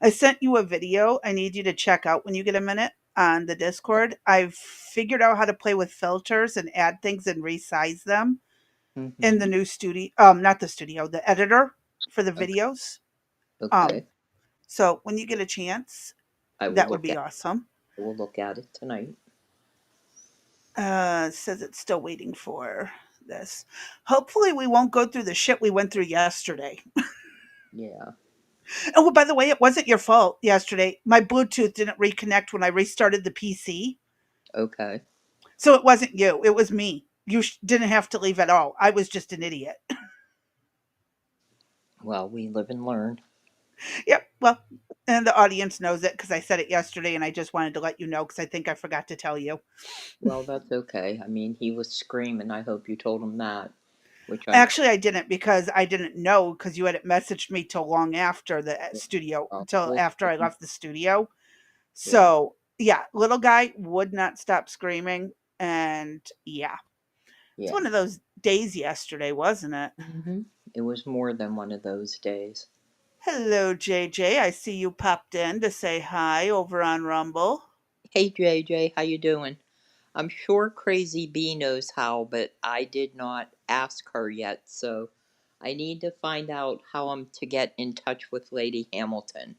I sent you a video I need you to check out when you get a minute on the Discord. I've figured out how to play with filters and add things and resize them in the Mm-hmm. new studio, not the studio, the editor for the Okay. videos. Um, Okay. so when you get a chance, I will that would look be at. awesome. I will look at it tonight. Says it's still waiting for this. Hopefully, we won't go through the shit we went through yesterday. Yeah. Oh, by the way, it wasn't your fault yesterday. My Bluetooth didn't reconnect when I restarted the PC. Okay. So it wasn't you, it was me. You didn't have to leave at all. I was just an idiot. Well, we live and learn. Yep. Well, and the audience knows it because I said it yesterday and I just wanted to let you know because I think I forgot to tell you. Well, that's okay. I mean, he was screaming. I hope you told him that, which I Actually, I didn't because I didn't know because you hadn't messaged me till long after the studio, till well, after I left the studio. yeah, So, yeah, little guy would not stop screaming. And yeah, it's yeah. one of those days yesterday, wasn't it? Hmm. It was more than one of those days. Hello, JJ. I see you popped in to say hi over on Rumble. Hey, JJ, how you doing? I'm sure Crazy B knows how, but I did not ask her yet, so I need to find out how I'm to get in touch with Lady Hamilton.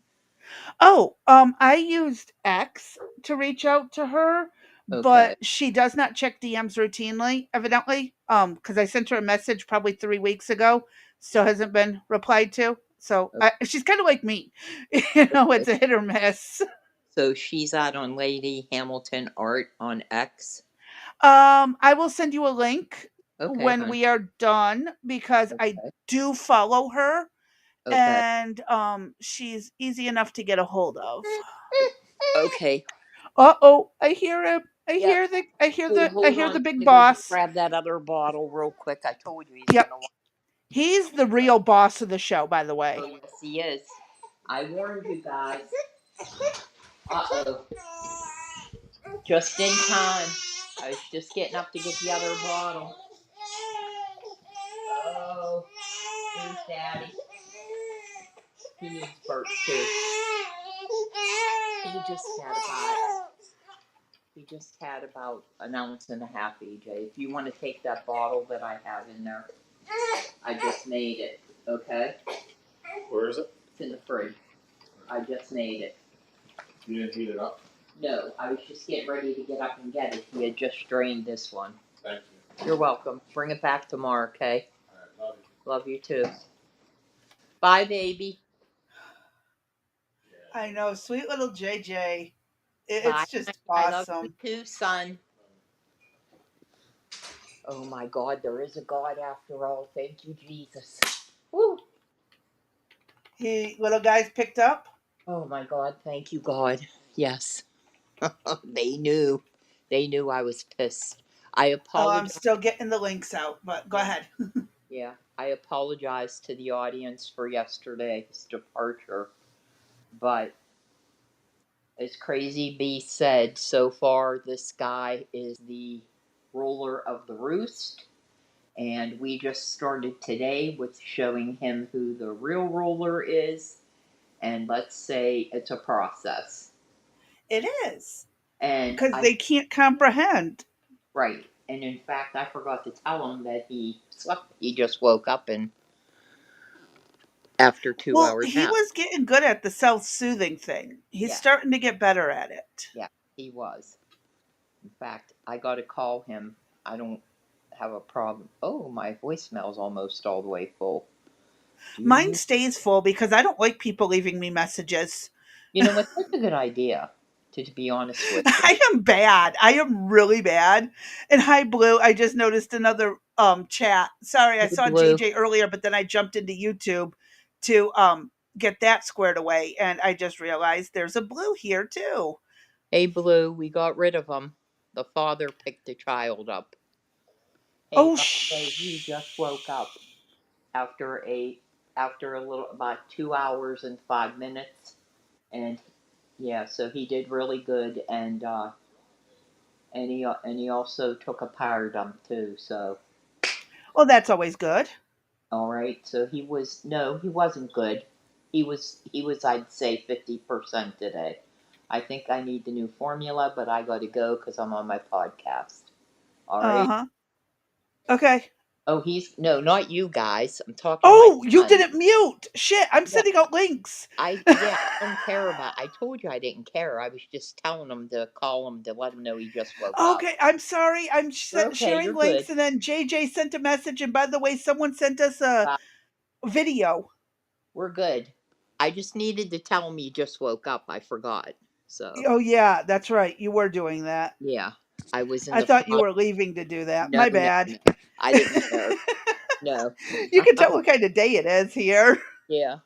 Oh, I used X to reach out to her, Okay. but she does not check DMs routinely, evidently. Because I sent her a message probably 3 weeks ago, still hasn't been replied to. So she's kind of like me, Okay. it's a hit or miss. So she's out on Lady Hamilton Art on X. I will send you a link Okay, when hon. we are done because I Okay. do follow her Okay. and she's easy enough to get a hold of. Okay. Uh-oh, I hear him. I Yep. hear the I hear Hey, the I hold hear on. the I'm big gonna go just boss. grab that other bottle real quick. I told you he's Yep. gonna want. He's the real boss of the show, by the Oh, way. yes, he is. I warned you guys. Uh oh. Just in time. I was just getting up to get the other bottle. Oh, there's Daddy. He needs Bert too. He just had about an ounce and a half, EJ. If you want to take that bottle that I have in there, I just made it. Okay. Where is it? It's in the fridge. I just made it. You didn't heat it up? No, I was just getting ready to get up and get it. He had just drained this one. Thank you. You're welcome. Bring it back tomorrow, okay? All right, love you. Love you too. Bye, baby. I know, sweet little JJ. Bye. It's just I love you awesome. too, son. Oh my God, there is a God after all. Thank you, Jesus. Woo. He little guy's picked up. Oh my God, thank you, God. Yes. They knew. They knew I was pissed. I Oh, I'm apologize. still getting the links out, but go Yeah. ahead. Yeah. I apologize to the audience for yesterday's departure. But as Crazy B said, so far this guy is the ruler of the roost. And we just started today with showing him who the real ruler is. And let's say it's a process. It is And because I, they can't comprehend. right. And in fact, I forgot to tell him that he slept. He just woke up and after two Well, hours he nap. was getting good at the self-soothing thing. He's Yeah. starting to get better at it. Yeah. He was. In fact, I got to call him. I don't have a problem. Oh, my voicemail's almost all the way full. Do you Mine hear? stays full because I don't like people leaving me messages. You know what? That's a good idea, to be honest with you. I am bad. I am really bad. And hi, Blue. I just noticed another chat. Sorry, I Hey, saw Blue. JJ earlier, but then I jumped into YouTube to get that squared away, and I just realized there's a Blue here too. Hey, Blue. We got rid of him. The father picked the child up. Hey, Oh, by the way, he just woke up after a little about 2 hours and 5 minutes, and yeah, so he did really good, and he also took a power dump too. So well, that's always good. all right, so he was no, he wasn't good. He was I'd say 50% today. I think I need the new formula, but I got to go because I'm on my podcast. All right. Uh-huh. Okay. Oh, he's no, not you guys. I'm talking to my Oh, you son. didn't mute. Shit, I'm Yeah, sending out links. I don't care about. I told you I didn't care. I was just telling him to call him to let him know he just woke up. Okay, I'm sorry. I'm You're okay. sharing You're good. links, and then JJ sent a message. And by the way, someone sent us a Uh, video. we're good. I just needed to tell him he just woke up. I forgot. So Oh yeah, that's right. You were doing that. yeah, I was in I the thought you process. were leaving to do that. No, My no, bad. no. I didn't care. No. You can tell what kind of day it is here. Yeah.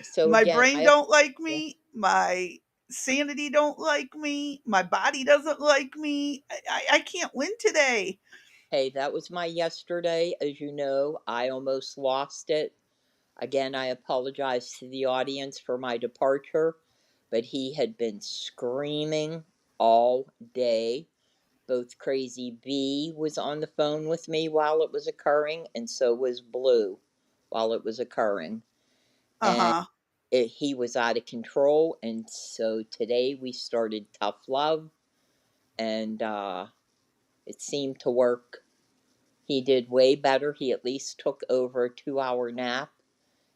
So My again, brain I don't like me. My sanity don't like me. My body doesn't like me. I can't win today. hey, that was my yesterday. As you know, I almost lost it. Again, I apologize to the audience for my departure, but he had been screaming all day. Both Crazy B was on the phone with me while it was occurring, and so was Blue while it was occurring. Uh And huh. he was out of control, and so today we started Tough Love, and it seemed to work. He did way better. He at least took over a 2 hour nap.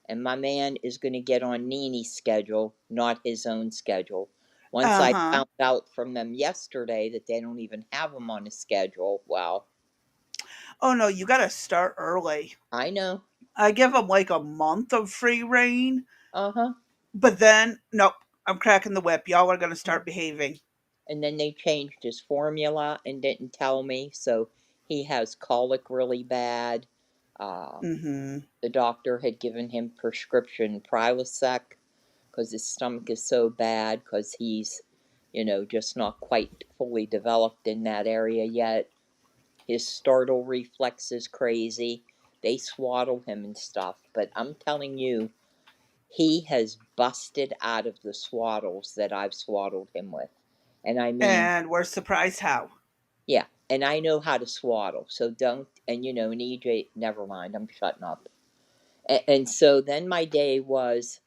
And my man is going to get on Nini's schedule, not his own schedule. Once Uh I huh. found out from them yesterday that they don't even have him on a schedule, well, Oh no, you got to start early. I know. I give them like a month of free reign, Uh huh. but then nope. I'm cracking the whip. Y'all are gonna start behaving. And then they changed his formula and didn't tell me, so he has colic really bad. Uh, Mm-hmm. the doctor had given him prescription Prilosec because his stomach is so bad because he's, just not quite fully developed in that area yet. His startle reflex is crazy. They swaddle him and stuff, but I'm telling you, he has busted out of the swaddles that I've swaddled him with. And I mean, And we're surprised how. yeah, and I know how to swaddle, so don't, and EJ, never mind, I'm shutting up. And so then my day was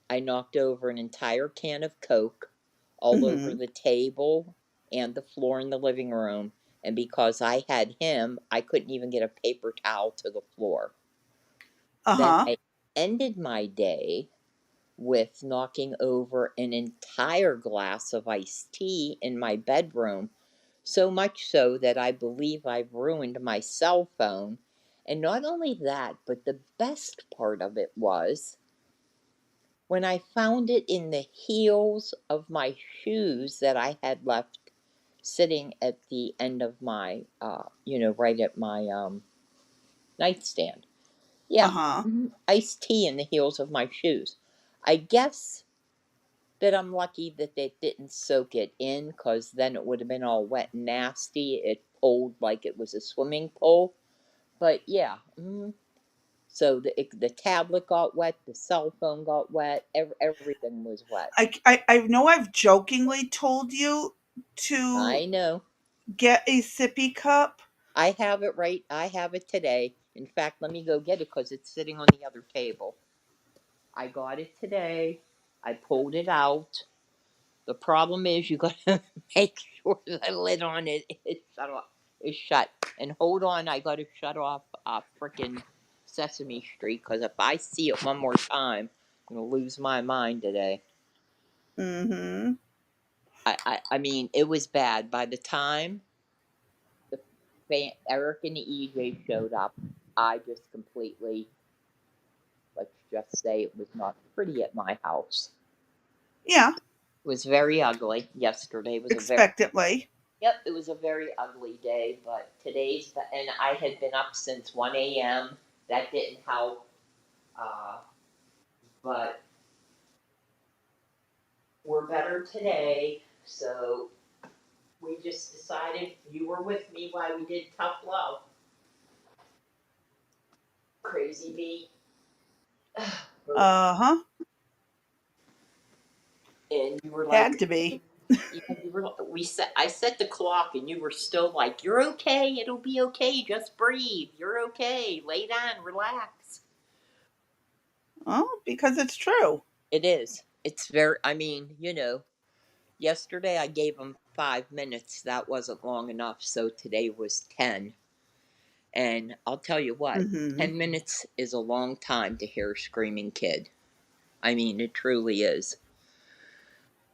I knocked over an entire can of Coke all over Mm-hmm. the table and the floor in the living room. And because I had him, I couldn't even get a paper towel to the floor. Uh Then huh. I ended my day with knocking over an entire glass of iced tea in my bedroom. So much so that I believe I've ruined my cell phone. And not only that, but the best part of it was when I found it in the heels of my shoes that I had left sitting at the end of my, right at my nightstand. Uh Yeah, huh. iced tea in the heels of my shoes. I guess that I'm lucky that they didn't soak it in because then it would have been all wet and nasty. It pulled like it was a swimming pool. But yeah, so the tablet got wet, the cell phone got wet, everything was wet. I know I've jokingly told you to I know. get a sippy cup. I have it right. I have it today. In fact, let me go get it because it's sitting on the other table. I got it today. I pulled it out. The problem is you gotta make sure the lid on it is shut off. Is shut. And hold on, I gotta shut off frickin' Sesame Street because if I see it one more time, I'm gonna lose my mind today. Mm-hmm. I mean, it was bad. By the time Eric and EJ showed up, I just completely, let's just say, it was not pretty at my house. Yeah, It was very ugly. Yesterday was a very, expectantly. yep, it was a very ugly day. But and I had been up since 1 a.m. That didn't help. Uh, but we're better today. So we just decided you were with me while we did Tough Love. Crazy me. Uh huh. And you were Had like, to be. yeah, I set the clock and you were still like, you're okay, it'll be okay, just breathe, you're okay, lay down, relax. Oh, because it's true. It is. It's very, yesterday I gave him 5 minutes. That wasn't long enough. So today was 10. And I'll tell you what, Hmm. 10 minutes is a long time to hear a screaming kid. I mean, it truly is.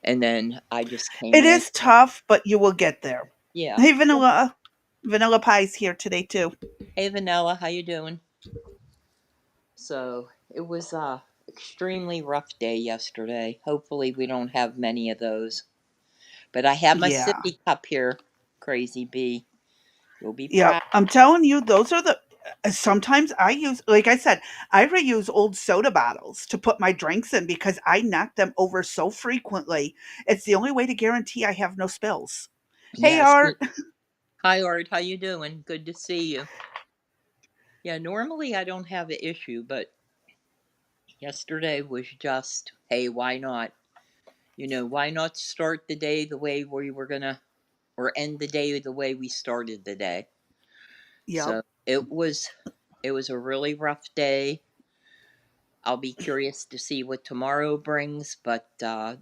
And then I just came It in. is tough, but you will get there. Yeah. Hey, Vanilla. Vanilla Pie's here today too. Hey, Vanilla, how you doing? So it was a extremely rough day yesterday. Hopefully we don't have many of those. But I have my Yeah. sippy cup here, Crazy Bee. You'll be proud. Yep. I'm telling you, those are the. Sometimes I use, like I said, I reuse old soda bottles to put my drinks in because I knock them over so frequently. It's the only way to guarantee I have no spills. Hey, Yes. Art. Hi, Art. How you doing? Good to see you. Yeah, normally I don't have an issue, but yesterday was just, hey, why not? Why not start the day the way we were gonna, or end the day the way we started the day? Yep. So it was a really rough day. I'll be curious to see what tomorrow brings, but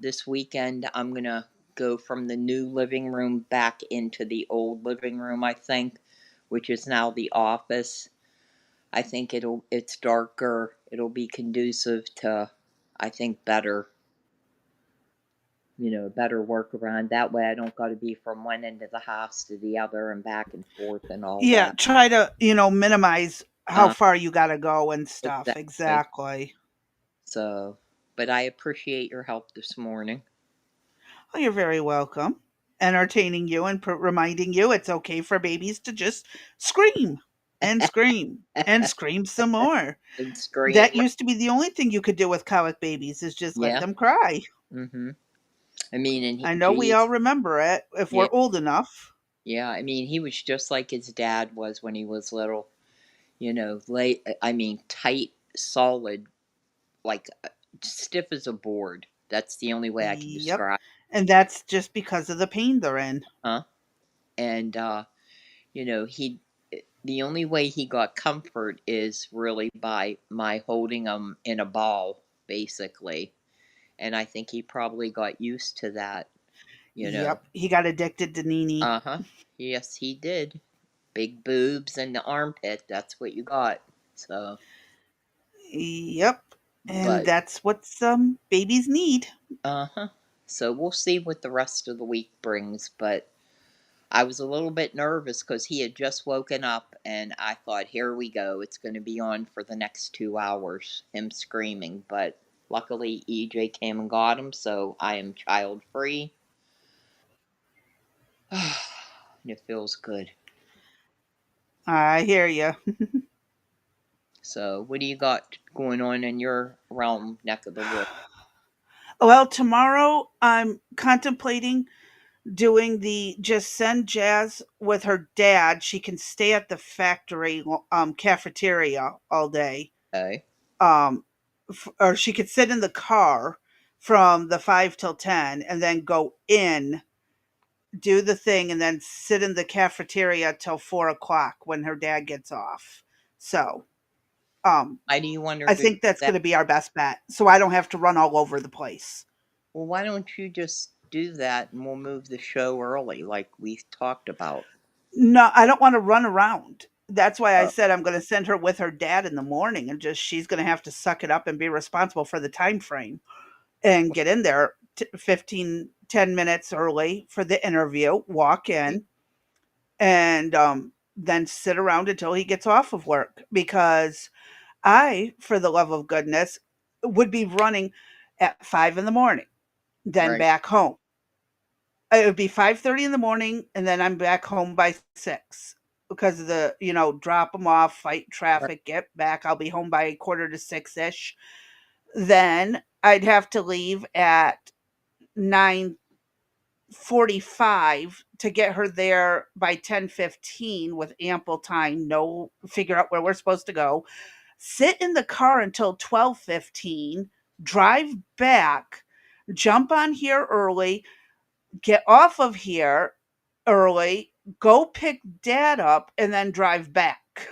this weekend I'm gonna go from the new living room back into the old living room, I think, which is now the office. I think it's darker. It'll be conducive to, I think, better work around. That way I don't got to be from one end of the house to the other and back and forth and all Yeah. that. Try to, minimize how Uh, far you got to go and stuff. exactly. Exactly. So, but I appreciate your help this morning. Oh, you're very welcome. Entertaining you and reminding you it's okay for babies to just scream and scream and scream some more. And scream. That used to be the only thing you could do with colic babies is just let Yeah. them cry. Mm-hmm. I mean, and I know we all geez, remember it if yeah, we're old enough. yeah. I mean, he was just like his dad was when he was little. Late. I mean, tight, solid, like stiff as a board. That's the only way I can Yep. describe. And that's just because of the pain they're in. Huh? And he. The only way he got comfort is really by my holding him in a ball, basically. And I think he probably got used to that. You know. Yep. He got addicted to Nene. Uh huh. Yes, he did. Big boobs and the armpit. That's what you got. So, Yep. And but that's what some babies need. uh huh. So we'll see what the rest of the week brings. But I was a little bit nervous because he had just woken up, and I thought, here we go. It's going to be on for the next 2 hours, him screaming. But luckily, EJ came and got him, so I am child free. And it feels good. I hear you. So, what do you got going on in your realm, neck of the woods? Well, tomorrow I'm contemplating doing the just send Jazz with her dad. She can stay at the factory cafeteria all day. Okay. Or she could sit in the car from the 5 till 10 and then go in, do the thing, and then sit in the cafeteria till 4 o'clock when her dad gets off. So, um, Why do you want her I to do think that's that? going to be our best bet. So I don't have to run all over the place. Well, why don't you just do that and we'll move the show early, like we talked about? No, I don't want to run around. That's why I Oh, said I'm going to send her with her dad in the morning and just she's going to have to suck it up and be responsible for the time frame and get in there 15 10 minutes early for the interview, walk right. in and then sit around until he gets off of work because I, for the love of goodness, would be running at 5 in the morning, then Right. back home. It would be 5:30 in the morning, and then I'm back home by 6 because of the, drop them off, fight Right. traffic, get back. I'll be home by quarter to 6-ish. Then I'd have to leave at 9:45 to get her there by 10:15 with ample time, no figure out where we're supposed to go. Sit in the car until 12:15, drive back, jump on here early, get off of here early, go pick dad up, and then drive back.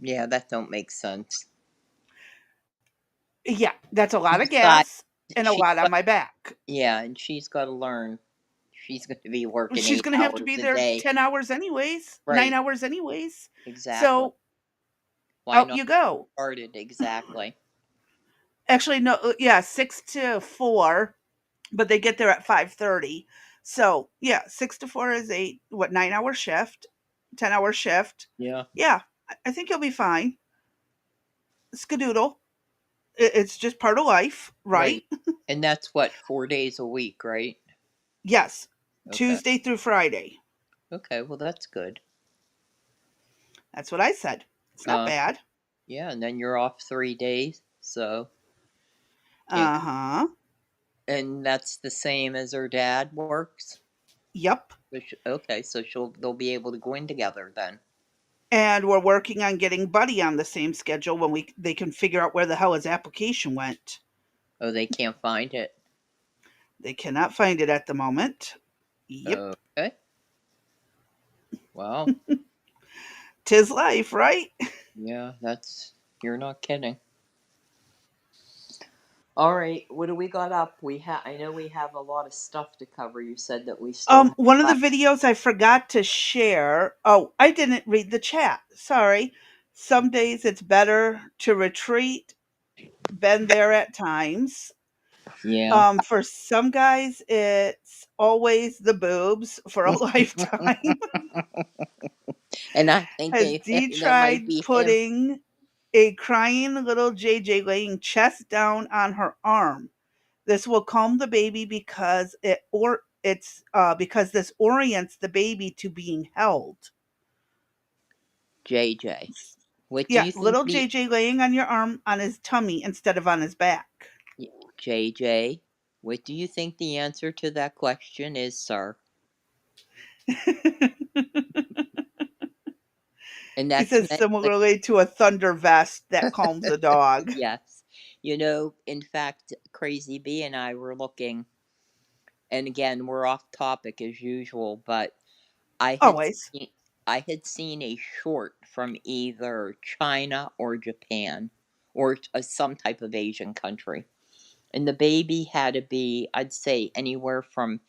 Yeah, that don't make sense. Yeah, that's a lot of Besides, gas and a she lot on got, my back. yeah, and she's got to learn. She's going to be working She's 8 going to have to hours be a there day. 10 hours anyways, 9 Right. hours anyways. Exactly. So Why out not you go. started exactly? Actually, no, yeah, 6 to 4, but they get there at 5:30. So, yeah, 6 to 4 is a what 9-hour shift, 10-hour shift. Yeah. Yeah, I think you'll be fine. Skadoodle. It's just part of life, Right. right? And that's what, 4 days a week, right? Yes. Okay. Tuesday through Friday. Okay. Well, that's good. That's what I said. It's not Uh, bad. yeah, and then you're off 3 days, so can't. Uh-huh. And that's the same as her dad works. Yep. Okay, so they'll be able to go in together then. And we're working on getting Buddy on the same schedule when they can figure out where the hell his application went. Oh, they can't find it. They cannot find it at the moment. Yep. Okay. Well, 'Tis life, right? yeah, you're not kidding. All right, what do we got up? I know we have a lot of stuff to cover. You said that we still have One of the class. videos I forgot to share. Oh, I didn't read the chat. Sorry. Some days it's better to retreat. Been there at times. Yeah. For some guys, it's always the boobs for a lifetime. And I think Has they Dee that might tried be him. putting a crying little JJ laying chest down on her arm? This will calm the baby because this orients the baby to being held. JJ. What do Yeah, you think little JJ laying on your arm on his tummy instead of on his back. JJ, what do you think the answer to that question is, sir? And He that's says meant like, similarly to a thunder vest that calms a dog. yes. In fact, Crazy B and I were looking, and again, we're off topic as usual, but I had Always. seen, I had seen a short from either China or Japan or some type of Asian country. And the baby had to be, I'd say, anywhere from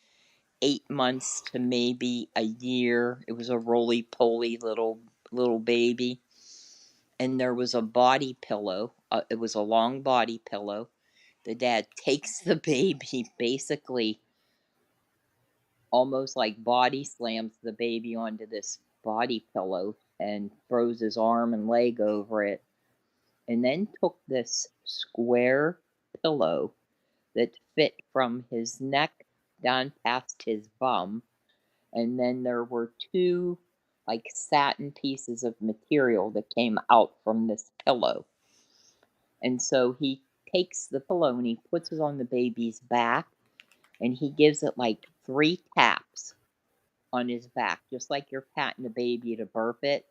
8 months to maybe a year. It was a roly poly little baby, and there was a body pillow. It was a long body pillow. The dad takes the baby, basically almost like body slams the baby onto this body pillow and throws his arm and leg over it, and then took this square pillow that fit from his neck down past his bum, and then there were two like satin pieces of material that came out from this pillow. And so he takes the pillow and he puts it on the baby's back, and he gives it like 3 taps on his back, just like you're patting a baby to burp it.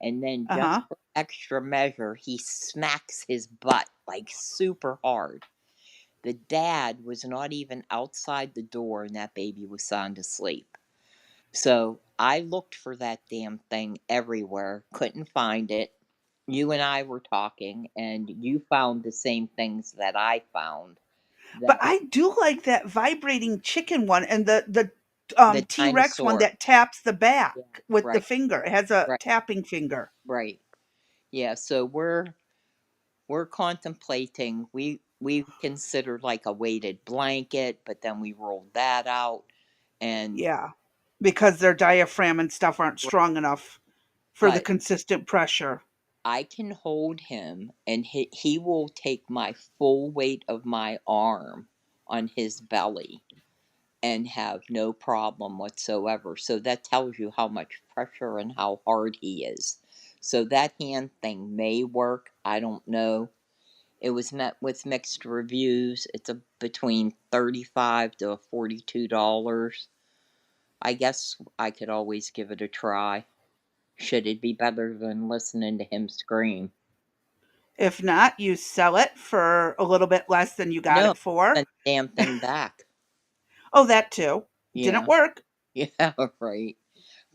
And then just Uh-huh. for extra measure, he smacks his butt like super hard. The dad was not even outside the door and that baby was sound asleep. So I looked for that damn thing everywhere, couldn't find it. You and I were talking, and you found the same things that I found. But That I do like that vibrating chicken one and the the T-Rex one dinosaur. that taps the back Yeah, with the right, finger. It has a right, tapping finger. right. Yeah, so we're contemplating. We considered like a weighted blanket, but then we rolled that out, and Yeah. Because their diaphragm and stuff aren't strong enough for the but consistent pressure. I can hold him, and he will take my full weight of my arm on his belly and have no problem whatsoever. So that tells you how much pressure and how hard he is. So that hand thing may work. I don't know. It was met with mixed reviews. It's between $35 to $42. I guess I could always give it a try. Should it be better than listening to him scream? If not, you sell it for a little bit less than you got No, it for. send the damn thing back. Oh, that too. Didn't Yeah, work. yeah, right.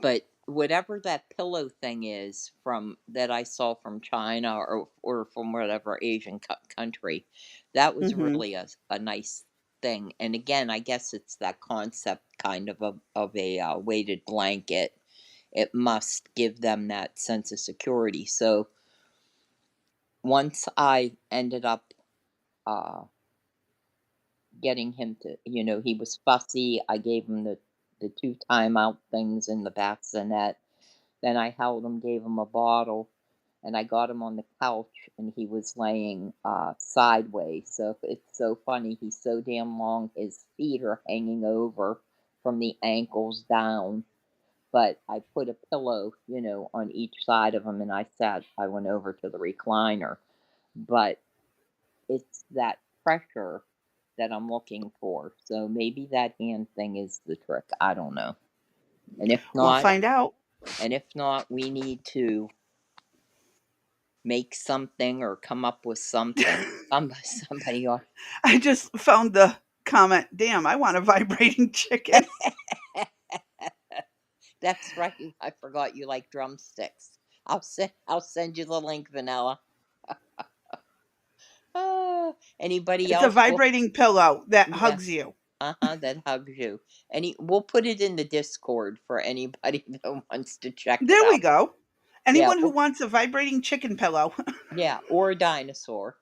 But whatever that pillow thing is from that I saw from China or from whatever Asian country, that was Mhm. really a nice thing. And again, I guess it's that concept kind of a weighted blanket. It must give them that sense of security. So once I ended up uh, getting him to, he was fussy. I gave him the two timeout things in the bassinet. Then I held him, gave him a bottle, and I got him on the couch, and he was laying sideways. So it's so funny. He's so damn long. His feet are hanging over from the ankles down. But I put a pillow, on each side of him, and I went over to the recliner. But it's that pressure that I'm looking for. So maybe that hand thing is the trick. I don't know. And if We'll not, find out. we need to make something or come up with something. Somebody ought. I just found the comment, "Damn, I want a vibrating chicken." That's right. I forgot you like drumsticks. I'll send you the link, Vanilla. Anybody It's a else? Well, vibrating pillow that yeah. hugs you. That hugs you. We'll put it in the Discord for anybody that wants to check it There we out. go. Yeah, Anyone who wants a vibrating chicken pillow yeah, or a dinosaur.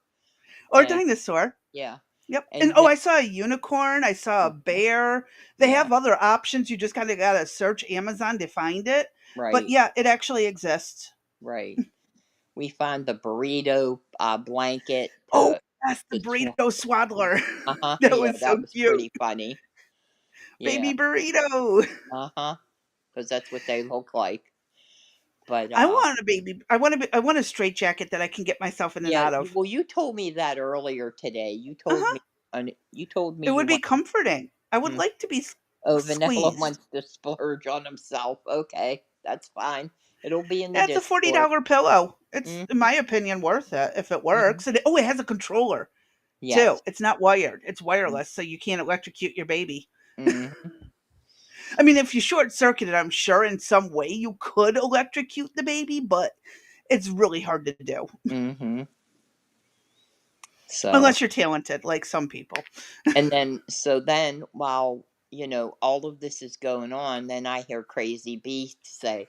or And dinosaur. yeah, Yep. And and oh, then I saw a unicorn. I saw a bear. They yeah, have other options. You just kind of got to search Amazon to find it. But right, yeah, it actually exists. right. We found the burrito blanket Oh, to that's the to burrito sw- swaddler. That Yeah, was so that was cute. pretty funny. Yeah, Baby burrito. because that's what they look like. But I want a baby. I want a straight jacket that I can get myself in and yeah, out of. well, you told me that earlier today. Uh huh. You told me It you would be want. comforting. I would Hmm, like to be oh, Vanilla squeezed. wants to splurge on himself. Okay, that's fine. It'll be in the That's a Discord. $40 pillow. It's, Mm, in my opinion, worth it if it mm, works. And it has a controller too. yes. It's not wired. It's wireless, so you can't electrocute your baby. Mm-hmm. I mean, if you short circuit it, I'm sure in some way you could electrocute the baby, but it's really hard to do Mm-hmm. So, unless you're talented, like some people. and then, while, all of this is going on, then I hear Crazy B say,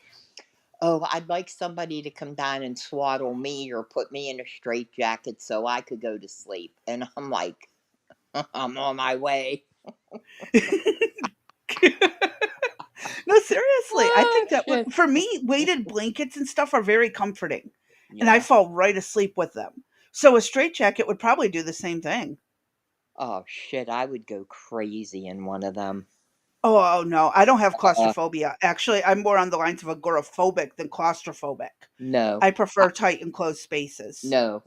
"Oh, I'd like somebody to come down and swaddle me or put me in a straitjacket so I could go to sleep." And I'm like, I'm on my way. No, seriously, I Oh, think that shit. for me, weighted blankets and stuff are very comforting, and I Yeah. fall right asleep with them. So a straitjacket would probably do the same thing. Oh, shit. I would go crazy in one of them. Oh, no, I don't have Uh, claustrophobia. Actually, I'm more on the lines of agoraphobic than claustrophobic. no. I prefer tight enclosed spaces. No,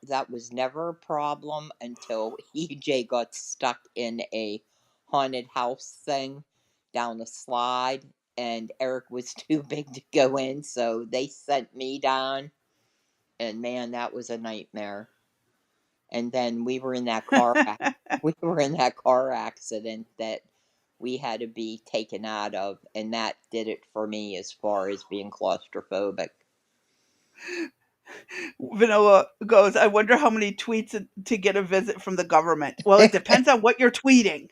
that was never a problem until EJ got stuck in a haunted house thing down a slide, and Eric was too big to go in, so they sent me down, and man, that was a nightmare. And then we were in that car accident that we had to be taken out of, and that did it for me as far as being claustrophobic. Vanilla goes, I wonder how many tweets to get a visit from the government. Well, it depends on what you're tweeting.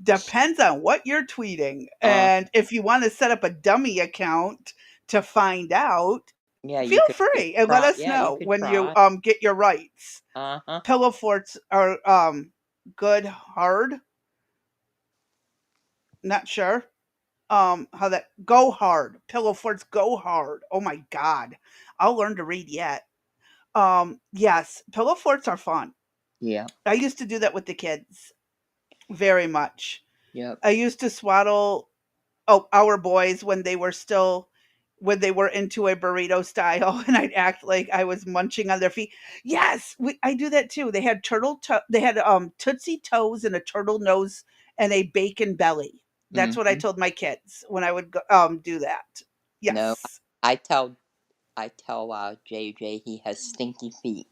Depends on what you're tweeting. uh And if you want to set up a dummy account to find out, Yeah, feel you free and let try. us Yeah, you know could when you try. get your rights. Uh-huh. Pillow forts are good hard. Not sure. How that go hard. Pillow forts go hard. Oh my god. I'll learn to read yet. Yes, pillow forts are fun. Yeah. I used to do that with the kids very much. Yep. I used to swaddle our boys when they were into a burrito style, and I'd act like I was munching on their feet. Yes, I do that too. They had tootsie toes and a turtle nose and a bacon belly. That's what I Mm-hmm. told my kids when I would do that. No, Yes. I tell JJ he has stinky feet.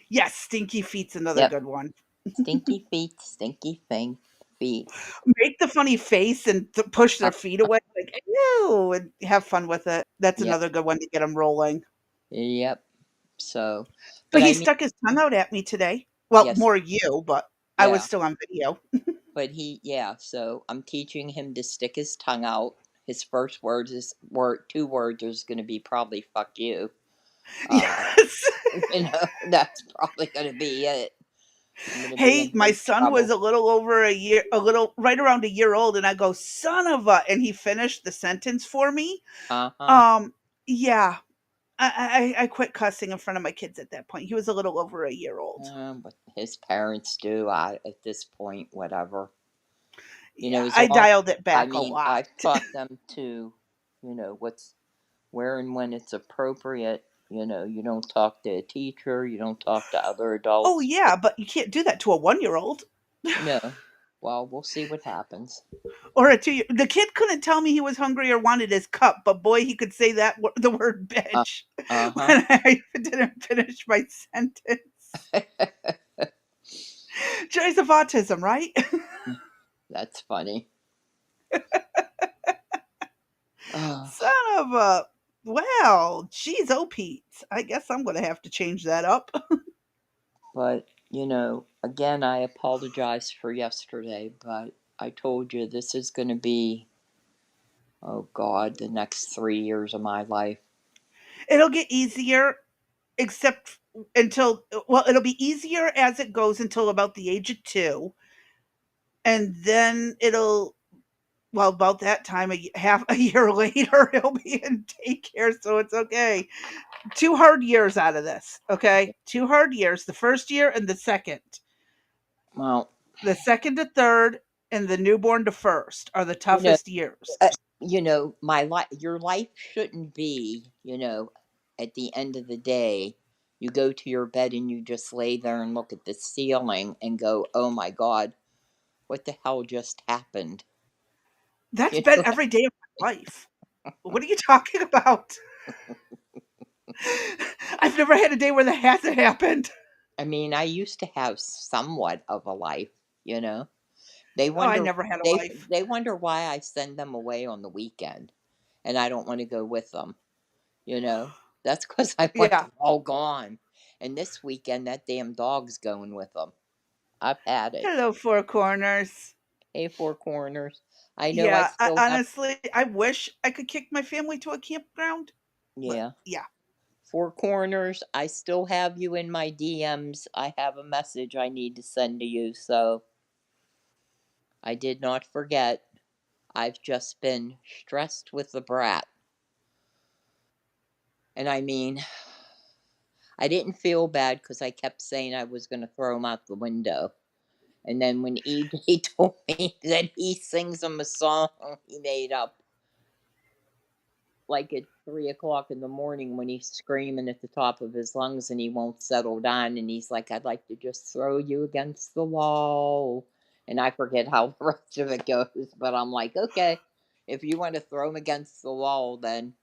Yes, stinky feet's another Yep. good one. Stinky feet, stinky thing. feet. Make the funny face and push Uh, their feet away, like, "Ew," and have fun with it. That's yep, another good one to get them rolling. yep. So, but But I he mean, stuck his tongue out at me today. Well, yes, more you, but I was yeah. still on video. But yeah. So I'm teaching him to stick his tongue out. His first words is two words is going to be probably "fuck you." Uh, Yes. that's probably going to be it. I'm going to be Hey, in my big son was trouble. a little over a year, a little right around a year old, and I go, "Son of a," and he finished the sentence for me. Uh huh. Um, yeah, I quit cussing in front of my kids at that point. He was a little over a year old. But his parents do. At this point, whatever. Yeah, As I long. dialed it I back a mean, lot. I've taught them to, what's where and when it's appropriate. You don't talk to a teacher. You don't talk to other Oh, adults. yeah, but you can't do that to a one-year-old No. Well, we'll see what happens. or a two-year. The kid couldn't tell me he was hungry or wanted his cup, but boy, he could say the word Uh bitch huh. when I didn't finish my sentence. Joys of autism, right? That's funny. Uh, Son of a. Well, geez, oh Pete. I guess I'm going to have to change that up. but again, I apologize for yesterday, but I told you this is going to be, oh God, the next 3 years of my life. It'll get easier, except until, well, it'll be easier as it goes until about the age of 2. And then it'll, well, about that time, half a year later, he'll be in daycare, so it's okay. 2 hard years out of this, okay? 2 hard years, the first year and the second. Well, The second to third and the newborn to first are the you know, toughest years. my life, your life shouldn't be, at the end of the day, you go to your bed and you just lay there and look at the ceiling and go, "Oh my God, what the hell just happened?" That's You been know, every day of my life. What are you talking about? I've never had a day where that hasn't happened. I mean, I used to have somewhat of a life. You know, they Oh, I wonder never had a they life. they wonder why I send them away on the weekend, and I don't want to go with them. You know, that's because I want Yeah. them all gone. And this weekend, that damn dog's going with them. I've had it. Hello, Four Corners. A4 corners. I know I Yeah, still have, honestly, I wish I could kick my family to a campground, but yeah, yeah. four corners. I still have you in my DMs. I have a message I need to send to you, so I did not forget. I've just been stressed with the brat. And I mean, I didn't feel bad because I kept saying I was going to throw him out the window. And then when EJ told me that he sings him a song he made up, like at 3 o'clock in the morning when he's screaming at the top of his lungs and he won't settle down, and he's like, "I'd like to just throw you against the wall." And I forget how the rest of it goes, but I'm like, okay, if you want to throw him against the wall, then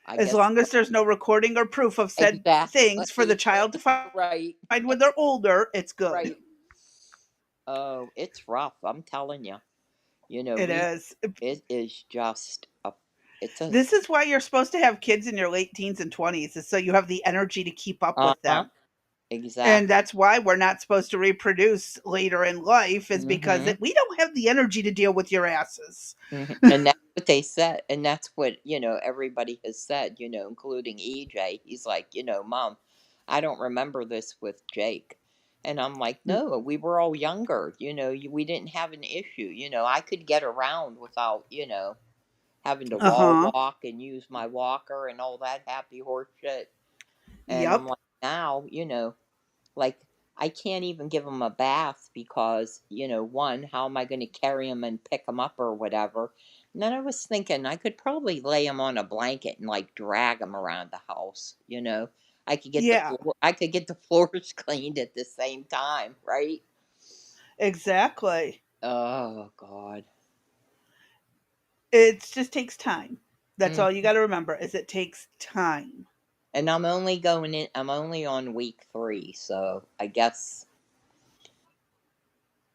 I As guess long as there's no recording or proof of said things for the exactly. child to Right, find when they're older, it's good. right. Oh, it's rough. I'm telling you. It We is. it is just a it's a This is why you're supposed to have kids in your late teens and 20s, is so you have the energy to keep up with uh-huh, them. And exactly. that's why we're not supposed to reproduce later in life, is because Mhm. we don't have the energy to deal with your asses. And that's what they said, and that's what, everybody has said, including EJ. He's like, "Mom, I don't remember this with Jake." And I'm like, "No, we were all younger, we didn't have an issue. I could get around without, having to wall Uh-huh. walk and use my walker and all that happy horse shit." And I'm Yep. like, now, like, I can't even give him a bath because, one, how am I going to carry him and pick him up or whatever? And then I was thinking I could probably lay him on a blanket and like drag him around the house. Yeah, I could get the floors cleaned at the same time, right? exactly. Oh God. It just takes time. That's Mm. all you got to remember, is it takes time. And I'm only on week 3, so I guess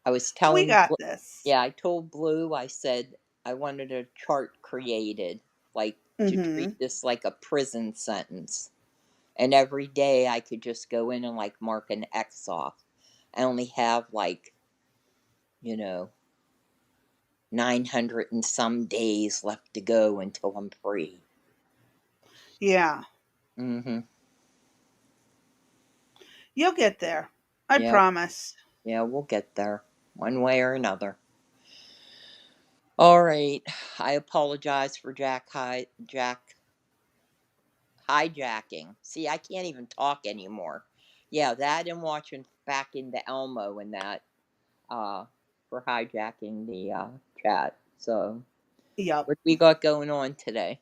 I was We telling, got this. yeah, I told Blue, I said I wanted a chart created, like to treat Mm-hmm. this like a prison sentence. And every day I could just go in and like mark an X off. I only have like, you know, 900 and some days left to go until I'm free. Yeah. Mm-hmm. You'll get there. I Yeah, promise. yeah, we'll get there one way or another. All right. I apologize for Jack hijacking. See, I can't even talk anymore. Yeah, that and watching back into Elmo and that uh for hijacking the chat. So, Yep. what we got going on today?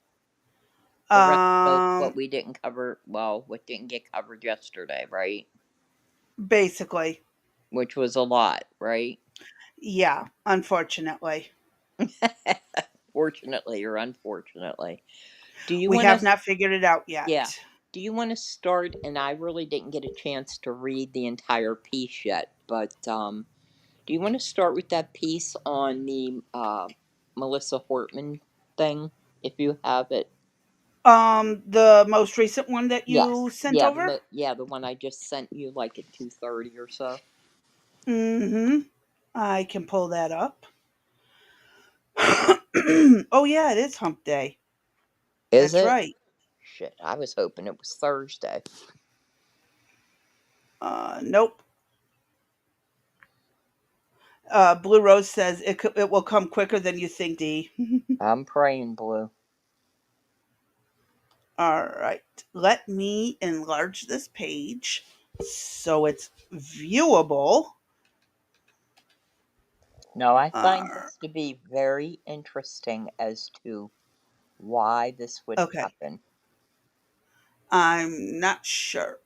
The rest of what Um, we didn't cover, well, what didn't get covered yesterday, right? Basically. Which was a lot, right? Yeah, unfortunately. Fortunately or unfortunately. Do you We want have to, not figured it out yeah. yet. Do you want to start? And I really didn't get a chance to read the entire piece yet, but do you want to start with that piece on the Melissa Hortman thing, if you have it? The most recent one that you Yes. sent Yeah, over? the one I just sent you like at 2:30 or so. Mm-hmm. I can pull that up. Oh yeah, it is hump day. Is That's it? right. Shit, I was hoping it was Thursday. Nope. Blue Rose says it will come quicker than you think, D. I'm praying, Blue. All right. Let me enlarge this page so it's viewable. No, I find Uh, this to be very interesting as to why this would okay. happen. I'm not sure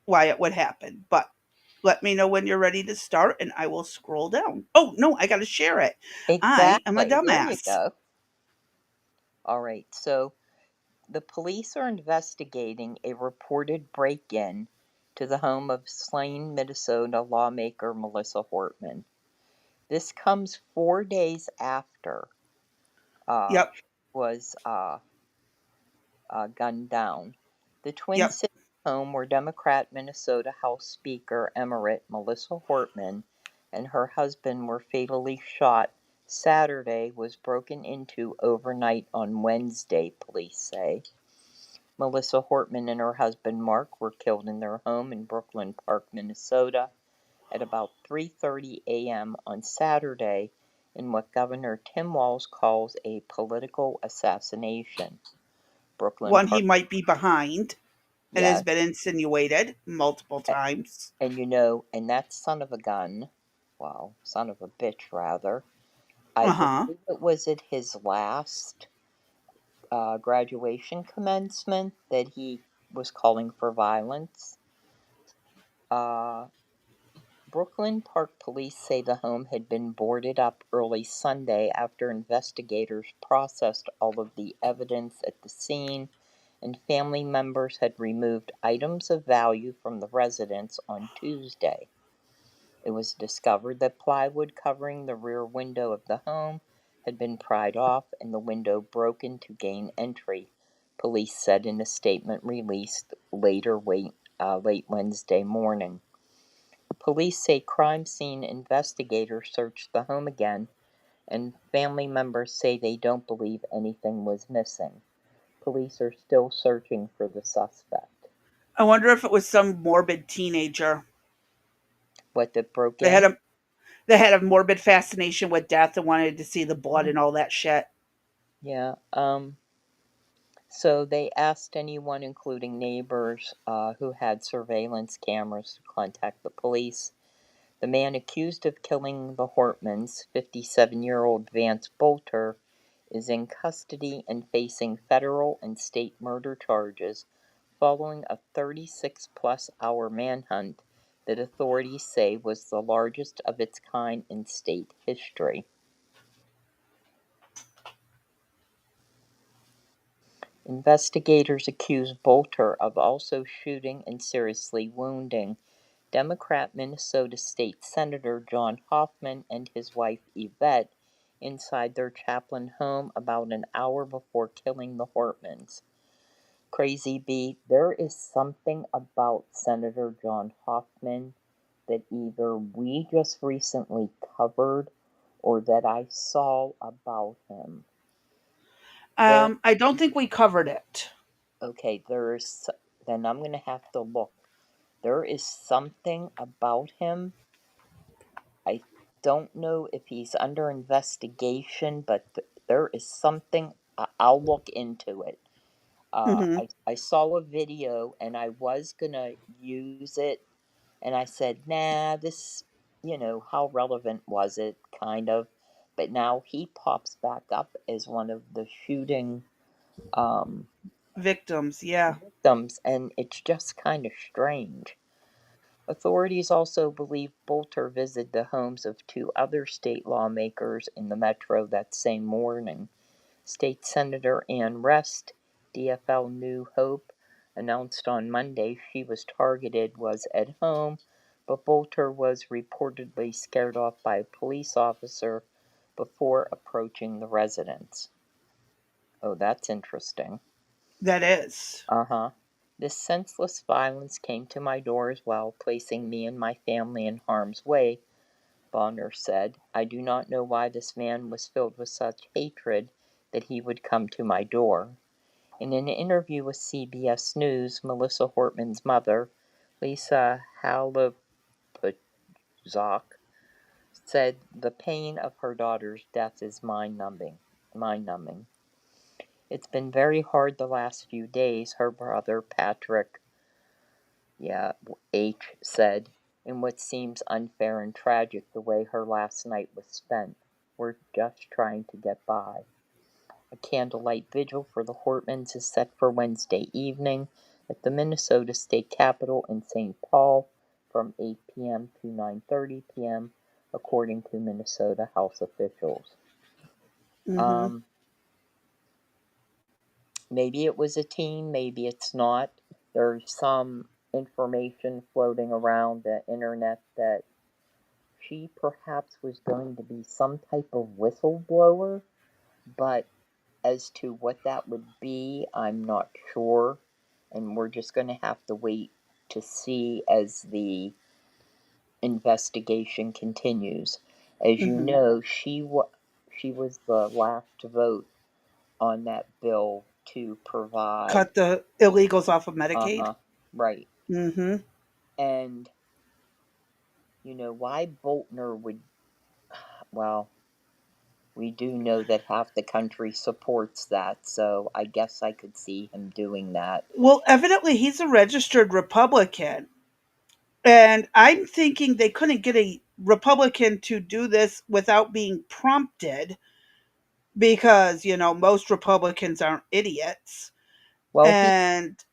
why it would happen, but let me know when you're ready to start and I will scroll down. Oh, no, I got to share it. I am a Exactly. There you dumbass. go. All right. So the police are investigating a reported break in to the home of slain Minnesota lawmaker Melissa Hortman. This comes 4 days after Yep. she was gunned down. The Twin Yep. Cities home where Democrat Minnesota House Speaker Emirate Melissa Hortman and her husband were fatally shot Saturday was broken into overnight on Wednesday, police say. Melissa Hortman and her husband Mark were killed in their home in Brooklyn Park, Minnesota at about 3:30 a.m. on Saturday in what Governor Tim Walz calls a political assassination. Brooklyn One he Park, might be behind. It has yes. been insinuated multiple times. And and that son of a gun, well, son of a bitch rather, I Uh huh. believe it was at his last graduation commencement that he was calling for violence. Uh, Brooklyn Park police say the home had been boarded up early Sunday after investigators processed all of the evidence at the scene and family members had removed items of value from the residence on Tuesday. It was discovered that plywood covering the rear window of the home had been pried off and the window broken to gain entry, police said in a statement released late Wednesday morning. Police say crime scene investigators searched the home again, and family members say they don't believe anything was missing. Police are still searching for the suspect. I wonder if it was some morbid teenager. What, that broke They had in? a they had a morbid fascination with death and wanted to see the blood and all that shit. Yeah. So they asked anyone, including neighbors who had surveillance cameras, to contact the police. The man accused of killing the Hortmans, 57-year-old Vance Bolter, is in custody and facing federal and state murder charges following a 36-plus hour manhunt that authorities say was the largest of its kind in state history. Investigators accuse Bolter of also shooting and seriously wounding Democrat Minnesota State Senator John Hoffman and his wife Yvette inside their Chaplin home about an hour before killing the Hortmans. Crazy B, there is something about Senator John Hoffman that either we just recently covered or that I saw about him. There, I don't think we covered it. okay, then I'm going to have to look. There is something about him. I don't know if he's under investigation, but there is something. I'll look into it. Hmm. I saw a video and I was gonna use it, and I said, nah, this, how relevant was it, kind of. But now he pops back up as one of the shooting um, Victims, yeah. victims, and it's just kind of strange. Authorities also believe Bolter visited the homes of two other state lawmakers in the metro that same morning. State Senator Ann Rest, DFL New Hope, announced on Monday she was targeted, was at home, but Bolter was reportedly scared off by a police officer before approaching the residence. Oh, that's interesting. That is. Uh huh. This senseless violence came to my door as well, placing me and my family in harm's way, Bonner said. I do not know why this man was filled with such hatred that he would come to my door. In an interview with CBS News, Melissa Hortman's mother, Lisa Halipuzak, said the pain of her daughter's death is mind-numbing. Mind-numbing. It's been very hard the last few days, her brother Patrick, H, said, in what seems unfair and tragic the way her last night was spent. We're just trying to get by. A candlelight vigil for the Hortmans is set for Wednesday evening at the Minnesota State Capitol in St. Paul from 8 p.m. to 9:30 p.m., according to Minnesota House officials. Hmm. Um, Maybe it was a teen, maybe it's not. There's some information floating around the internet that she perhaps was going to be some type of whistleblower, but as to what that would be, I'm not sure. And we're just going to have to wait to see as the investigation continues. As you Hmm. know, she was the last vote on that bill to provide. Cut the illegals off of Uh Medicaid. huh. Right. Hmm. And why Boltner would. Well, we do know that half the country supports that, so I guess I could see him doing that. Well, evidently he's a registered Republican. And I'm thinking they couldn't get a Republican to do this without being prompted because, most Republicans aren't idiots. Well, And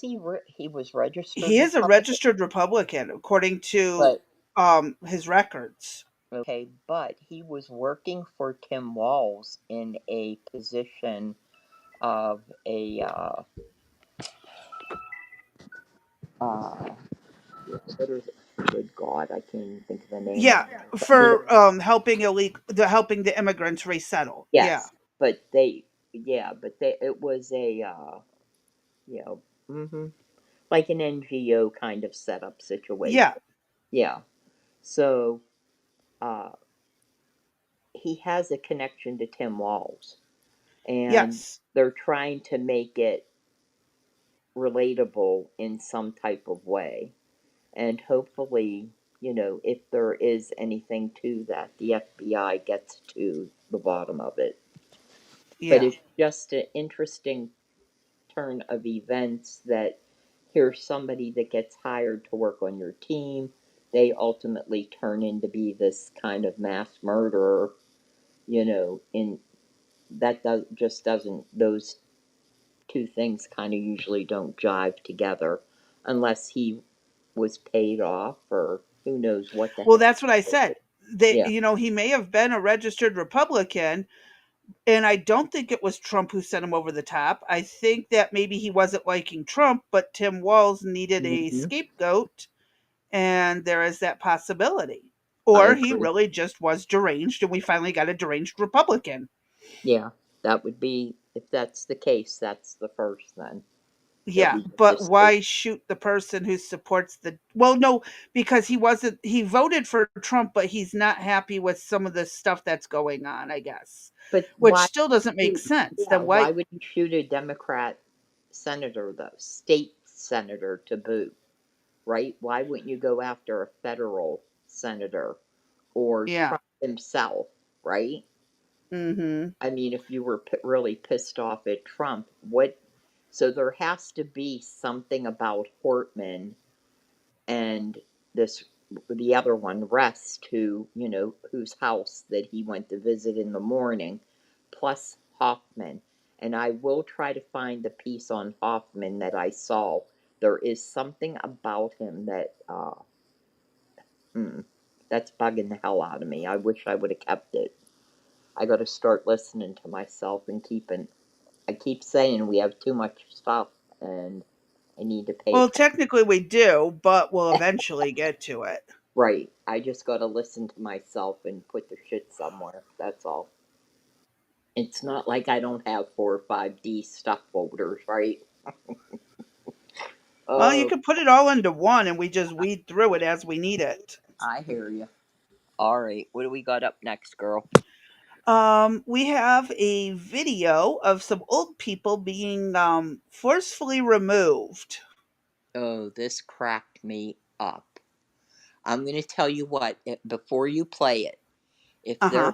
he was registered he is a Republican, registered Republican according to but his records. okay, but he was working for Tim Walz in a position of a uh what is it? Good God, I can't even think of the name of Yeah, it. for helping the immigrants resettle. Yeah. Yes, but it was a you know, hmm like an NGO kind of setup Yeah. situation. Yeah. So uh, he has a connection to Tim Walz, and Yes. they're trying to make it relatable in some type of way. And hopefully, if there is anything to that, the FBI gets to the bottom of it. But Yeah. it's just an interesting turn of events that here's somebody that gets hired to work on your team. They ultimately turn into be this kind of mass murderer, in that just doesn't, those two things kind of usually don't jive together unless he was paid off or who knows what the Well, heck. that's what I said. They, Yeah. he may have been a registered Republican, and I don't think it was Trump who sent him over the top. I think that maybe he wasn't liking Trump, but Tim Walz needed a Hmm. scapegoat, And there is that possibility. I Or he agree. really just was deranged and we finally got a deranged Republican. Yeah, that would be, if that's the case, that's the first then. That Yeah, we but just take. why shoot the person who supports the well, no, because he voted for Trump, but he's not happy with some of the stuff that's going on, I guess. But Which why still doesn't make shoot? sense. Yeah, Then why why would you shoot a Democrat senator, though? State senator to boot, right? Why wouldn't you go after a federal senator or yeah. Trump himself, right? Mhm. I mean, if you were really pissed off at Trump, what? So there has to be something about Hortman and this the other one, Rest, who whose house that he went to visit in the morning, plus Hoffman. And I will try to find the piece on Hoffman that I saw. There is something about him that hmm, that's bugging the hell out of me. I wish I would have kept it. I got to start listening to myself and keeping. I keep saying we have too much stuff, and I need to pay Well, attention. technically we do, but we'll eventually get to it. Right. I just got to listen to myself and put the shit somewhere. That's all. It's not like I don't have 4 or 5 D stuff folders, right? Well, you Oh, can put it all into one and we just weed through it as we need it. I hear you. All right. What do we got up next, girl? We have a video of some old people being forcefully removed. Oh, this cracked me up. I'm going to tell you what, before you play it, if Uh there's huh.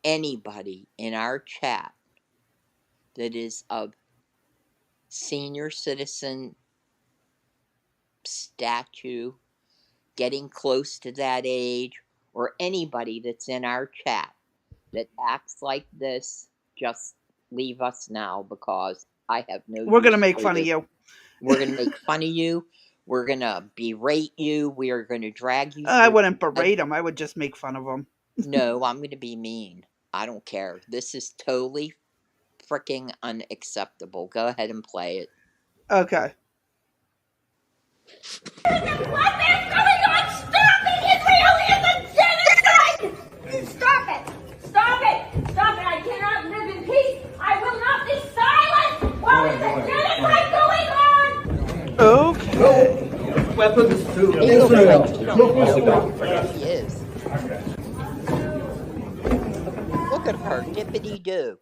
anybody in our chat that is of senior citizen statue, getting close to that age, or anybody that's in our chat that acts like this, just leave us now because I have no We're use gonna make for fun of you. you. We're going to make fun of you. We're going to berate you. We are going to drag you I through. wouldn't berate them. I would just make fun of them. No, I'm going to be mean. I don't care. This is totally freaking unacceptable. Go ahead and play it. Okay. What is going on? Stop it! Israel is a genocide! Stop it! Stop it! Stop it! I cannot live in peace! I will not be silent while there's a genocide going on! Okay. Weapons to He looks Israel. like he don't even know where the frick he is. Look at her, dippity doo.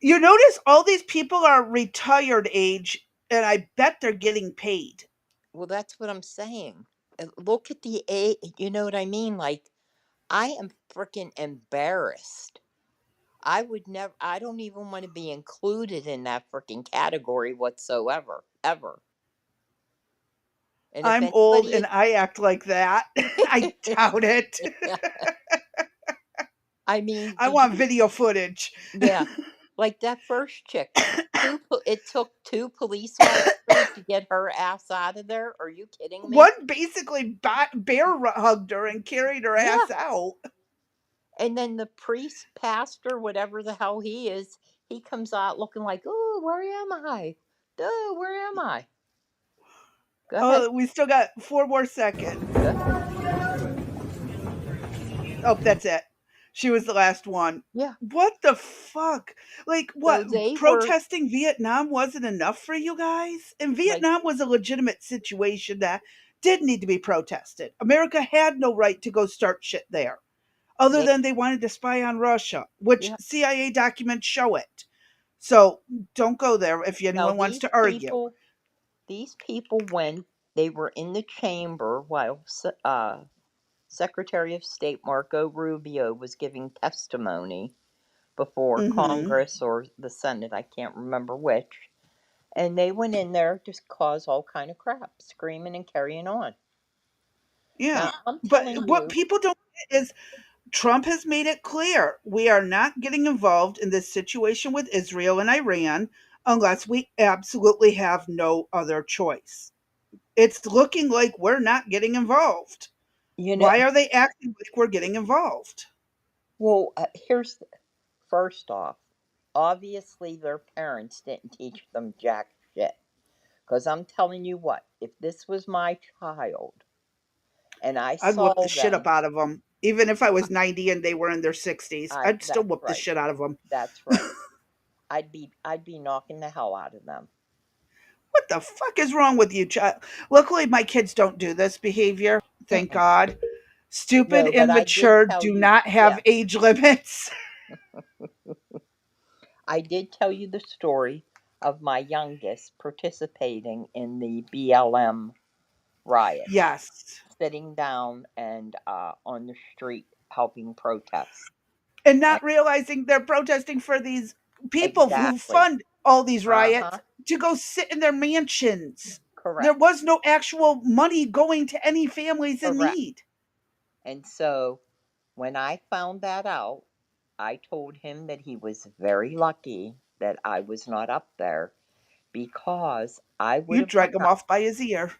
You notice all these people are retired age, and I bet they're getting paid. Well, that's what I'm saying. Look at the A. You know what I mean? Like, I am freaking embarrassed. I would never. I don't even want to be included in that freaking category whatsoever, ever. And if I'm old anybody and is, I act like that. I doubt it. I mean, I did want you? video footage. Yeah, like that first chick. It took 2 police officers to get her ass out of there. Are you kidding me? One basically bear hugged her and carried her Yeah. ass out. And then the priest, pastor, whatever the hell he is, he comes out looking like, "Oh, where am I? Oh, where am I?" Go ahead. Oh, we still got 4 more seconds. Go ahead. Oh, that's it. She was the last one. Yeah. What the fuck? Like, So what? they were Protesting Vietnam wasn't enough for you guys? And like, Vietnam was a legitimate situation that did need to be protested. America had no right to go start shit there, other they, than they wanted to spy on Russia, which yeah. CIA documents show it. So don't go there if No, anyone wants to argue. these people went. They were in the chamber while Secretary of State Marco Rubio was giving testimony before Mm-hmm. Congress or the Senate. I can't remember which. And they went in there to cause all kind of crap, screaming and carrying on. Yeah. Now I'm But telling what you, people don't get is Trump has made it clear we are not getting involved in this situation with Israel and Iran unless we absolutely have no other choice. It's looking like we're not getting involved. you know. Why are they acting like we're getting involved? Well, first off, obviously their parents didn't teach them jack shit. Because I'm telling you what, if this was my child And I I'd whoop the saw shit up them. out of them. Even if I was 90 and they were in their 60s, I I'd still That's whoop the right. shit out of them. That's right. I'd be knocking the hell out of them. What the fuck is wrong with you, child? Luckily, my kids don't do this behavior. Thank Mm-mm. God. Stupid, No, but I did immature, tell do you, not have yeah, age limits. I did tell you the story of my youngest participating in the BLM riots, Yes. sitting down and on the street helping protest. And And not realizing they're protesting for these people who exactly. fund all these Uh huh. riots to go sit in their mansions. There Correct. was no actual money going to any families in Correct. need. And so when I found that out, I told him that he was very lucky that I was not up there because I would You have went drag him up. off by his ear.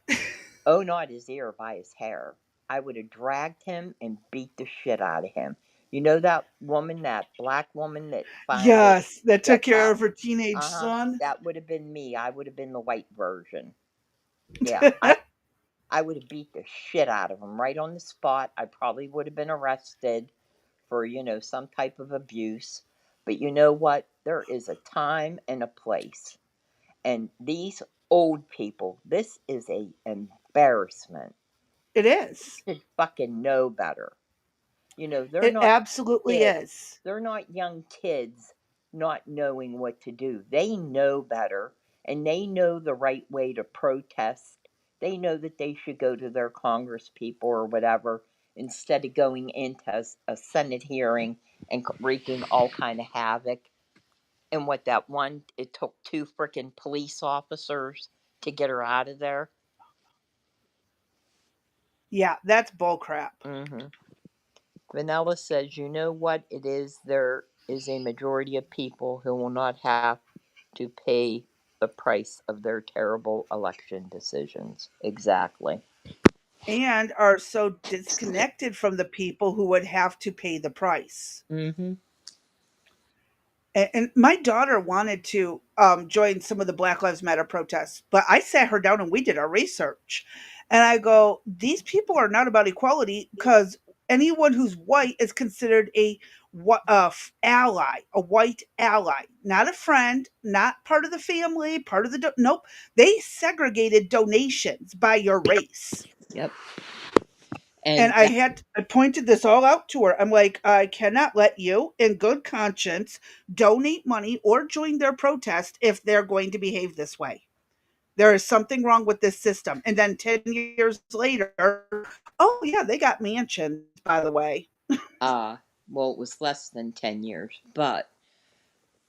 Oh, not his ear, by his hair. I would have dragged him and beat the shit out of him. You know that woman, that black woman that finally Yes, that took stepped care out? of her teenage Uh huh. son. That would have been me. I would have been the white version. Yeah, I would have beat the shit out of him right on the spot. I probably would have been arrested for, some type of abuse. But you know what? There is a time and a place. And these old people, this is a embarrassment. It is. Should fucking know better. They're It not absolutely kids. is. They're not young kids not knowing what to do. They know better and they know the right way to protest. They know that they should go to their congress people or whatever instead of going into a Senate hearing and wreaking all kind of havoc. And what that one, it took two freaking police officers to get her out of there. Yeah, that's bullcrap. Hmm. Vanilla says, you know what it is? There is a majority of people who will not have to pay the price of their terrible election decisions. Exactly. And are so disconnected from the people who would have to pay the price. Mm-hmm. And my daughter wanted to join some of the Black Lives Matter protests, but I sat her down and we did our research. And I go, these people are not about equality because anyone who's white is considered ally, a white ally, not a friend, not part of the family, part of the nope. They segregated donations by your race. Yep. And And that, I pointed this all out to her. I'm like, I cannot let you, in good conscience, donate money or join their protest if they're going to behave this way. There is something wrong with this system. And then 10 years later, oh, yeah, they got mansions, by the way. uh, well, it was less than 10 years, but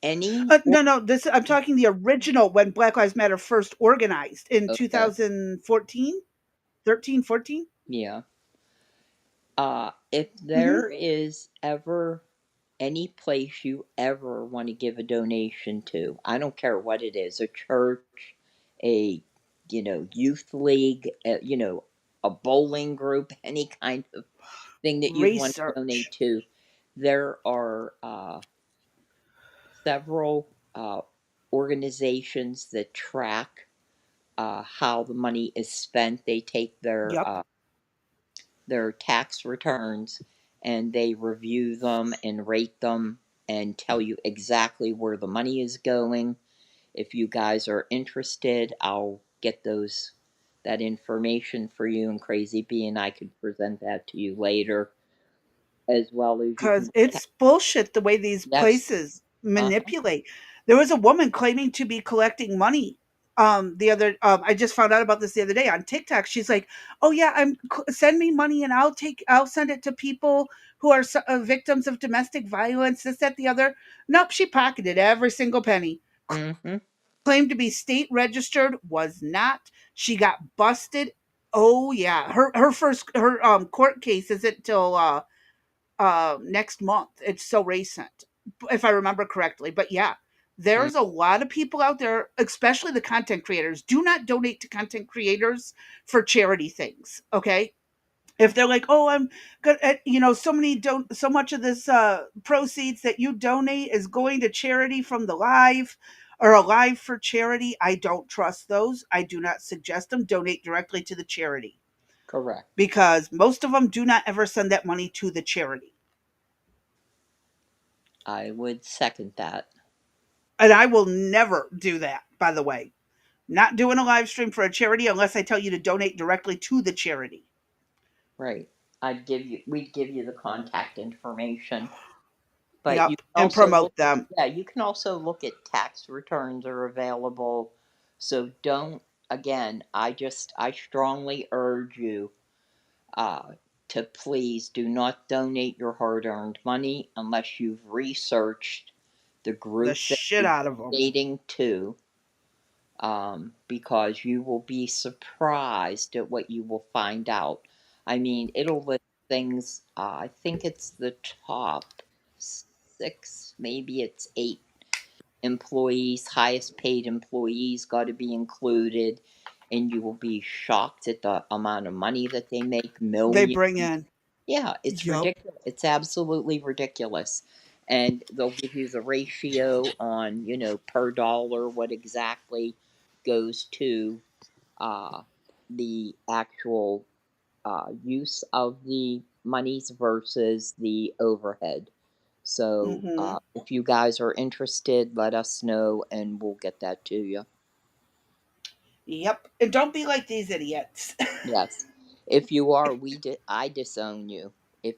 any, No, no, this I'm talking the original when Black Lives Matter first organized in okay, 2014, 13, 14. yeah. If Mm-hmm. there is ever any place you ever want to give a donation to, I don't care what it is, a church, a, youth league, a bowling group, any kind of thing that you'd want to donate Research. to, there are several organizations that track how the money is spent. They take Yep. their tax returns and they review them and rate them and tell you exactly where the money is going. If you guys are interested, I'll get that information for you, and Crazy B and I could present that to you later, as well as you can. Because it's bullshit the way these Yes. places Uh-huh. manipulate. There was a woman claiming to be collecting money. I just found out about this the other day on TikTok. She's like, "Oh yeah, send me money and I'll send it to people who are victims of domestic violence. This, that, the other." Nope, she pocketed every single penny. Mm-hmm. Claimed to be state registered, was not. She got busted. Oh yeah, her court case isn't till next month. It's so recent, if I remember correctly. But yeah, Mm. there's a lot of people out there, especially the content creators. Do not donate to content creators for charity things. Okay. If they're like, oh, I'm good at, so much of this proceeds that you donate is going to charity from the live or a live for charity. I don't trust those. I do not suggest them. Donate directly to the charity. Correct. because most of them do not ever send that money to the charity. I would second that. And I will never do that, by the way. Not doing a live stream for a charity unless I tell you to donate directly to the charity. Right. We'd give you the contact information. But you Yep. can And also promote look at, them. yeah, you can also look at tax returns are available. So don't, again, I strongly urge you uh, to please do not donate your hard earned money unless you've researched the The group that shit you're out of them. donating to, because you will be surprised at what you will find out. I mean, it'll list things, I think it's the top six, maybe it's eight employees, highest paid employees got to be included, and you will be shocked at the amount of money that they make, They millions. bring in. Yeah, it's Yup. ridiculous. It's absolutely ridiculous. And they'll give you the ratio on, per dollar, what exactly goes to uh, the actual use of the monies versus the overhead. So Mm-hmm. if you guys are interested, let us know and we'll get that to you. Yep. And don't be like these idiots. Yes. If you are, I disown you. If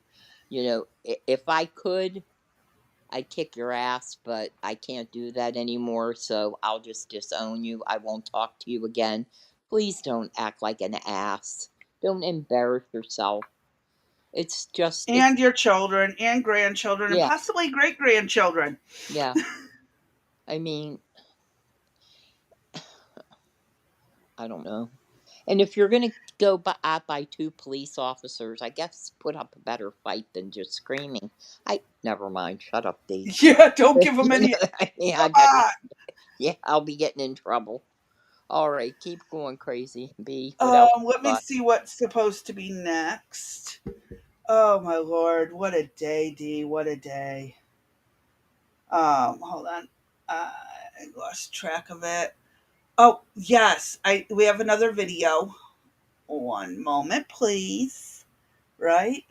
if I could, I'd kick your ass, but I can't do that anymore, so I'll just disown you. I won't talk to you again. Please don't act like an ass. Don't embarrass yourself. It's And your children and grandchildren and yeah, possibly great grandchildren. yeah. I mean, I don't know. And if you're gonna go by two police officers, I guess put up a better fight than just screaming. Never mind. Shut up, Dee. Yeah, don't give them any. Yeah, I better. Ah, Yeah, I'll be getting in trouble. All right, keep going, crazy B. What else you let me got? see what's supposed to be next. Oh my lord, what a day, D. What a day. Hold on. I lost track of it. Oh, yes. We have another video. One moment, please. Right?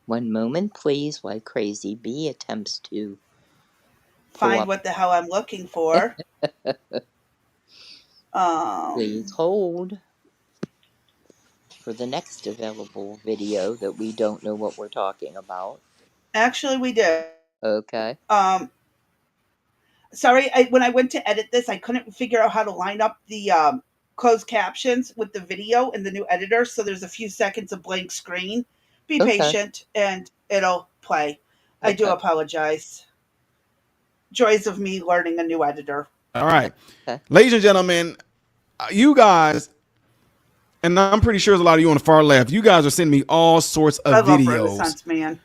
One moment, please, while crazy B attempts to pull Find up. what the hell I'm looking for. Please Um, hold for the next available video that we don't know what we're talking about. actually, we do. Okay. Sorry, when I went to edit this, I couldn't figure out how to line up the closed captions with the video in the new editor. So there's a few seconds of blank screen. Be Okay. patient, and it'll play. I do Okay. apologize. Joys of me learning a new editor. All right. Okay. Ladies and gentlemen, you guys, and I'm pretty sure there's a lot of you on the far left, you guys are sending me all sorts I of love videos Renaissance Man.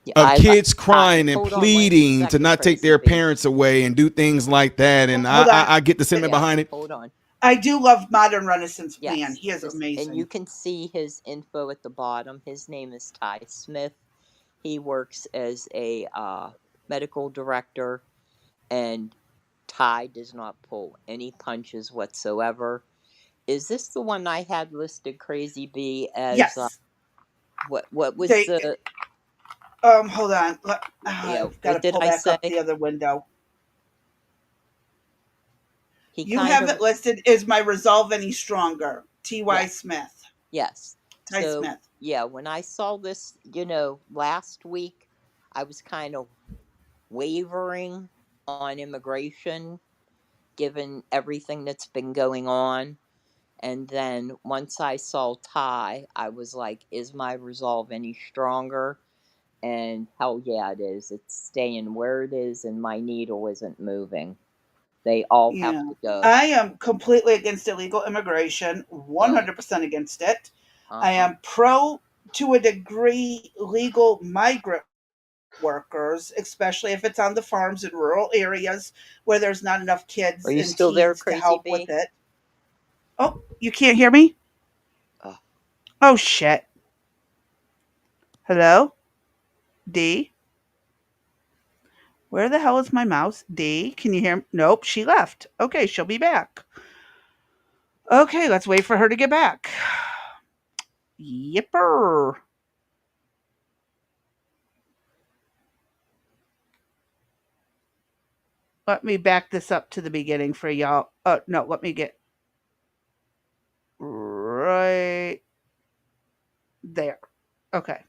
Yeah, of kids crying and hold on 1 pleading to second, not take crazy their B. parents away and do things like that. And Hold on. I get the sentiment Yeah. behind it. Hold on. I do love modern Renaissance Man. Yes. He is And you amazing. can see his info at the bottom. His name is Ty Smith. He works as a medical director, and Ty does not pull any punches whatsoever. Is this the one I had listed, Crazy B, as Yes. what was They. the Hold on. yeah, I've got to what did pull I back up say? the other window. He You kind have of it listed. Is my resolve any stronger? T.Y. yeah, Smith. yes. Ty So Smith. yeah, when I saw this, last week, I was kind of wavering on immigration given everything that's been going on. And then once I saw Ty, I was like, is my resolve any stronger? And hell yeah, it is. It's staying where it is, and my needle isn't moving. They all have Yeah. to go. I am completely against illegal immigration, Well, 100% against it. I uh-huh. am pro, to a degree, legal migrant workers, especially if it's on the farms in rural areas where there's not enough Are kids you and still there, teens to Crazy help with B? it. Oh, you can't hear me? Uh, Oh, shit. Hello? D? Where the hell is my mouse? D, can you hear me? Nope, she left. Okay, she'll be back. Okay, let's wait for her to get back. Yipper. Let me back this up to the beginning for y'all. No, let me get right there. Okay.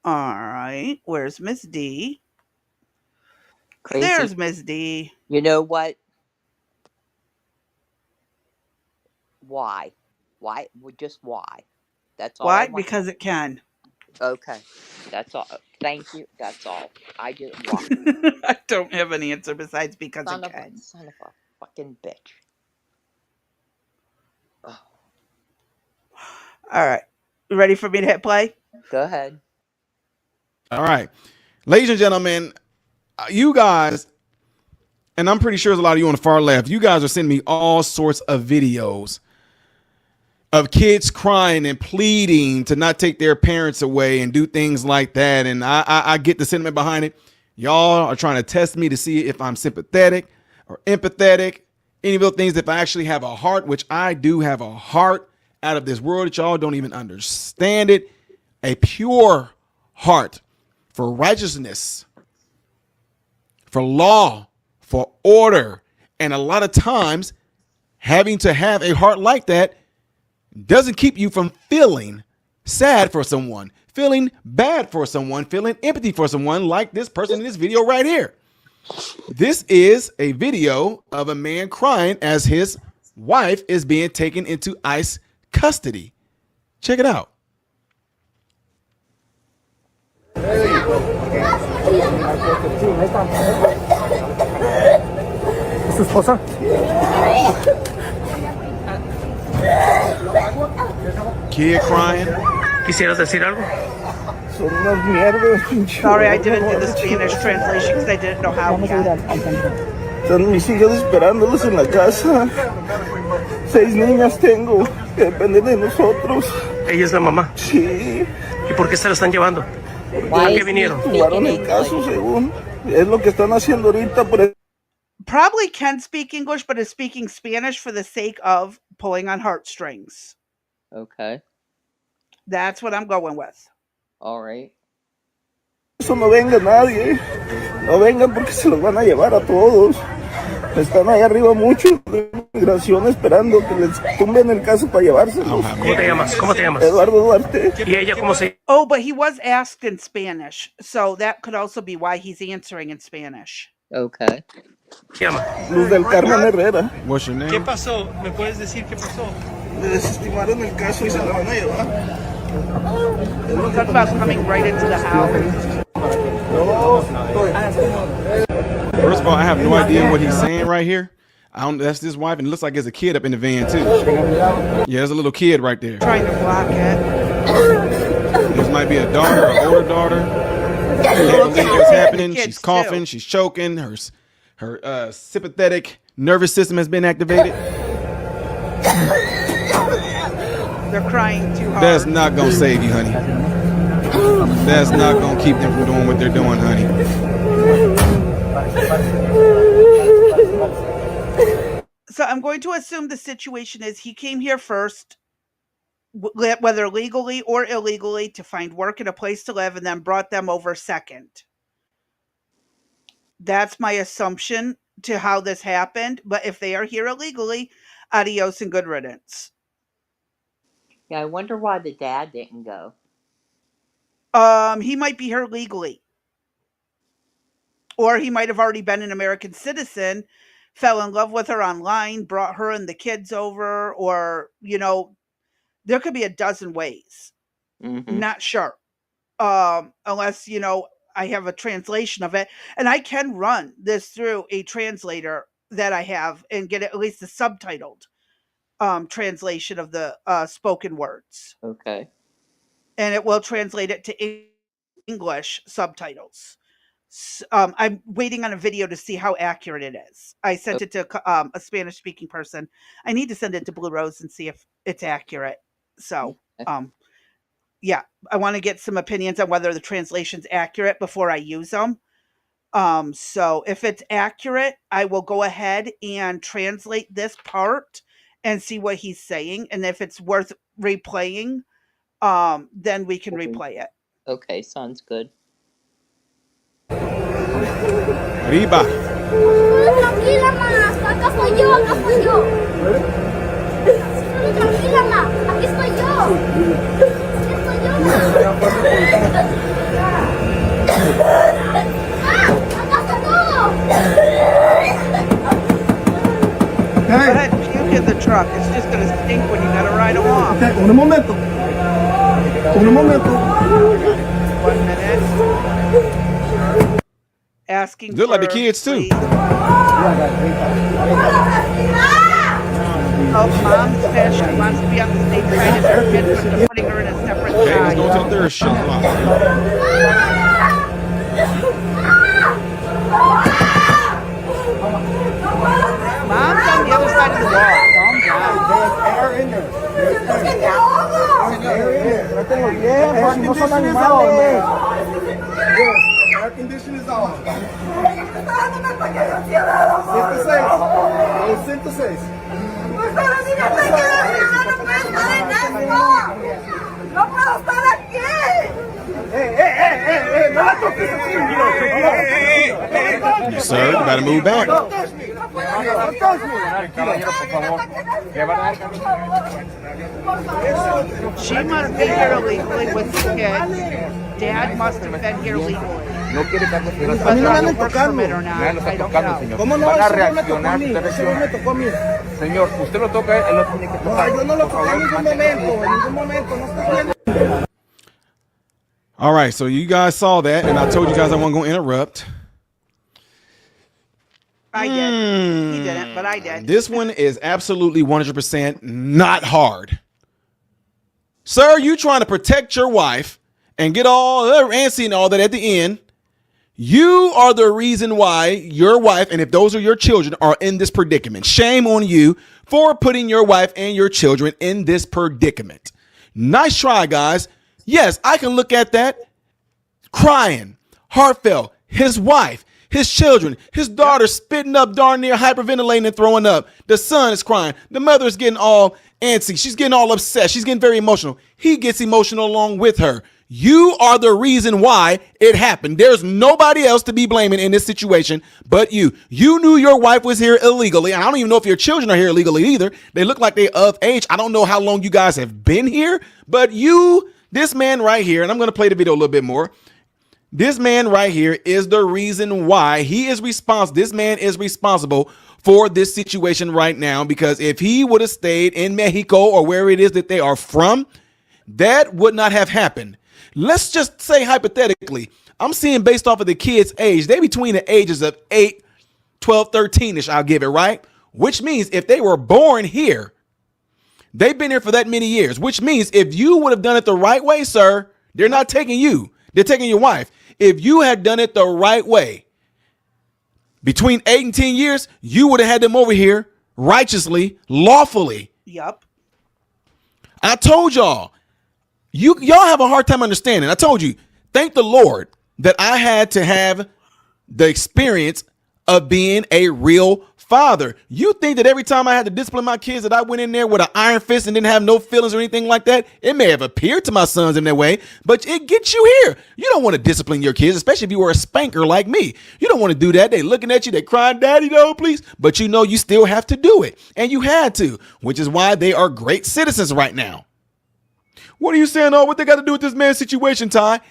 All right. Where's Miss D? Crazy. There's Miss D. You know what? Why? Why? Just why? That's all I Why? want. Because it can. Okay. That's all. Thank you. That's all. I just why. I don't have an answer besides because Son it of a can. fucking bitch. Oh, All right. You ready for me to hit play? go ahead. All right. Ladies and gentlemen, you guys, and I'm pretty sure there's a lot of you on the far left, you guys are sending me all sorts of videos of kids crying and pleading to not take their parents away and do things like that. And I get the sentiment behind it. Y'all are trying to test me to see if I'm sympathetic or empathetic, any of those things. If I actually have a heart, which I do have a heart out of this world that y'all don't even understand it, a pure heart for righteousness, for law, for order. And a lot of times having to have a heart like that doesn't keep you from feeling sad for someone, feeling bad for someone, feeling empathy for someone like this person in this video right here. This is a video of a man crying as his wife is being taken into ICE custody. Check it out. ¿Es su esposa? Kid crying. ¿Quisieras decir algo? Son unas mierdas, pinche. Sorry, I didn't do the Spanish translation because I didn't know how yet. Están mis hijas esperándolos en la casa. 6 niñas tengo que dependen de nosotros. Ella es la mamá. Sí. ¿Y por qué se la están llevando? ¿Por qué vinieron? Jugaron el caso, según. Es lo que están haciendo ahorita. Probably can speak English, but is speaking Spanish for the sake of pulling on heartstrings. Okay. That's what I'm going with. All right. Eso no venga nadie. No vengan porque se los van a llevar a todos. Están ahí arriba muchos de migración esperando que les tumben el caso para llevárselos. ¿Cómo te llamas? ¿Cómo te llamas? Eduardo Duarte. ¿Y ella cómo se Oh, but he was asked in Spanish, so that could also be why he's answering in Spanish. Okay. llama? Luz del Carmen Herrera. What's your ¿Qué name? pasó? ¿Me puedes decir qué pasó? Le desestimaron el caso y se lo van a llevar. Talk about coming right into the house. First of all, I have no idea what he's saying right here. I don't. That's his wife, and it looks like there's a kid up in the van too. Yeah, there's a little kid right there. Trying to block it. This might be a daughter, an older daughter. Can't believe what's happening. Kids She's coughing. too. She's choking. Her sympathetic nervous system has been activated. They're crying too hard. That's not gonna save you, honey. That's not gonna keep them from doing what they're doing, honey. So I'm going to assume the situation is he came here first, whether legally or illegally, to find work and a place to live, and then brought them over second. That's my assumption to how this happened. But if they are here illegally, adios and good riddance. Yeah, I wonder why the dad didn't go. He might be here legally. Or he might have already been an American citizen, fell in love with her online, brought her and the kids over, or, there could be a dozen ways. Mm-hmm. Not sure. Unless, I have a translation of it. And I can run this through a translator that I have and get at least the subtitled translation of the spoken words. Okay. And it will translate it to English subtitles. I'm waiting on a video to see how accurate it is. I sent it to a Spanish speaking person. I need to send it to Blue Rose and see if it's accurate. So, Yeah, I want to get some opinions on whether the translation's accurate before I use them. So if it's accurate, I will go ahead and translate this part and see what he's saying. And if it's worth replaying, then we can replay it. Okay, sounds good. Riba. Tranquila, ma. Acá estoy yo, acá estoy yo. Tranquila, ma. Aquí estoy yo. Aquí estoy yo, ma. Acá está todo. Go ahead, puke in the truck. It's just going to stink when you got to ride along. Okay, un momento. 1 minute. Asking Look like the for kids, too. please. Oh, mom says she wants to be on the same side as her kid, but they're putting her in a separate Okay, let's go to side. the third shot. Mom's on the other side of the wall. Calm down. Air condition is on. 106. ¡No puedo estar aquí! No la toques así. Sir, you better move back. She must be here illegally with the kids. Dad must have been here legally. No quiere darle Whether on the work permit or not, I don't know. ¿Cómo no? Eso no me tocó a mí. Eso no me tocó a mí. Señor, usted lo toca, él lo tiene que tocar. No, yo no lo toqué en ningún momento. En ningún momento. No estoy viendo. All right, so you guys saw that, and I told you guys I wasn't going to interrupt. I did. He didn't, but I did. This one is absolutely 100% not hard. Sir, you trying to protect your wife and get all antsy and all that at the end. You are the reason why your wife, and if those are your children, are in this predicament. Shame on you for putting your wife and your children in this predicament. Nice try, guys. Yes, I can look at that. Crying, heartfelt, his wife, his children, his daughter spitting up, darn near hyperventilating and throwing up. The son is crying. The mother is getting all antsy. She's getting all upset. She's getting very emotional. He gets emotional along with her. You are the reason why it happened. There's nobody else to be blaming in this situation but you. You knew your wife was here illegally. And I don't even know if your children are here illegally either. They look like they're of age. I don't know how long you guys have been here, but you, this man right here, and I'm going to play the video a little bit more. This man right here is the reason why he is responsible. This man is responsible for this situation right now, because if he would have stayed in Mexico or where it is that they are from, that would not have happened. Let's just say hypothetically, I'm seeing based off of the kids' age, they between the ages of 8, 12, 13-ish, I'll give it, right? Which means if they were born here, they've been here for that many years, which means if you would have done it the right way, sir, they're not taking you. They're taking your wife. If you had done it the right way, between 8 and 10 years, you would have had them over here righteously, lawfully. Yep. I told y'all. Y'all have a hard time understanding. I told you, thank the Lord that I had to have the experience of being a real father. You think that every time I had to discipline my kids that I went in there with an iron fist and didn't have no feelings or anything like that? It may have appeared to my sons in that way, but it gets you here. You don't want to discipline your kids, especially if you were a spanker like me. You don't want to do that. They looking at you, they crying, "Daddy, no, please." But you know you still have to do it. And you had to, which is why they are great citizens right now. What are you saying? Oh, what they got to do with this man's situation, Ty?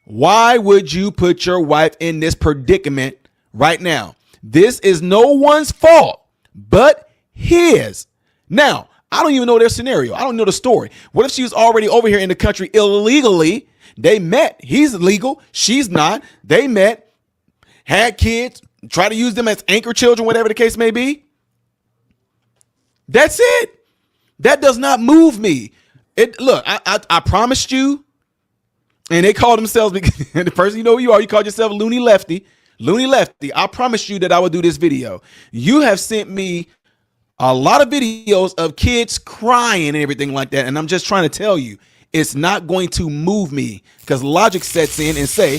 Why would you put your wife in this predicament right now? This is no one's fault but his. Now, I don't even know their scenario. I don't know the story. What if she was already over here in the country illegally? They met. He's legal. She's not. They met, had kids, try to use them as anchor children, whatever the case may be. That's it. That does not move me. Look, I promised you, and they called themselves, the person you know who you are, you called yourself Looney Lefty. Looney Lefty, I promised you that I would do this video. You have sent me a lot of videos of kids crying and everything like that, and I'm just trying to tell you, it's not going to move me because logic sets in and say,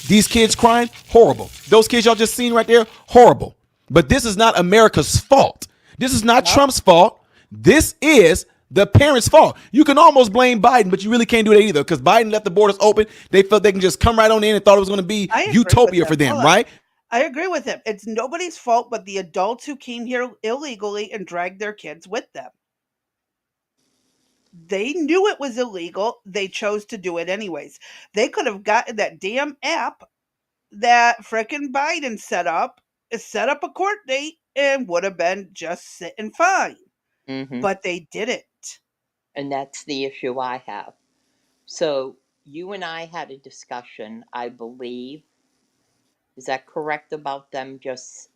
these kids crying, horrible. Those kids y'all just seen right there, horrible. But this is not America's fault. This is not Trump's fault. This is the parents' fault. You can almost blame Biden, but you really can't do that either because Biden left the borders open. They felt they can just come right on in and thought it was going to be utopia for them, right? I agree with him. It's nobody's fault but the adults who came here illegally and dragged their kids with them. They knew it was illegal. They chose to do it anyways. They could have gotten that damn app that frickin' Biden set up a court date, and would have been just sitting fine. Mm-hmm. But they didn't. And that's the issue I have. So you and I had a discussion, I believe. Is that correct about them just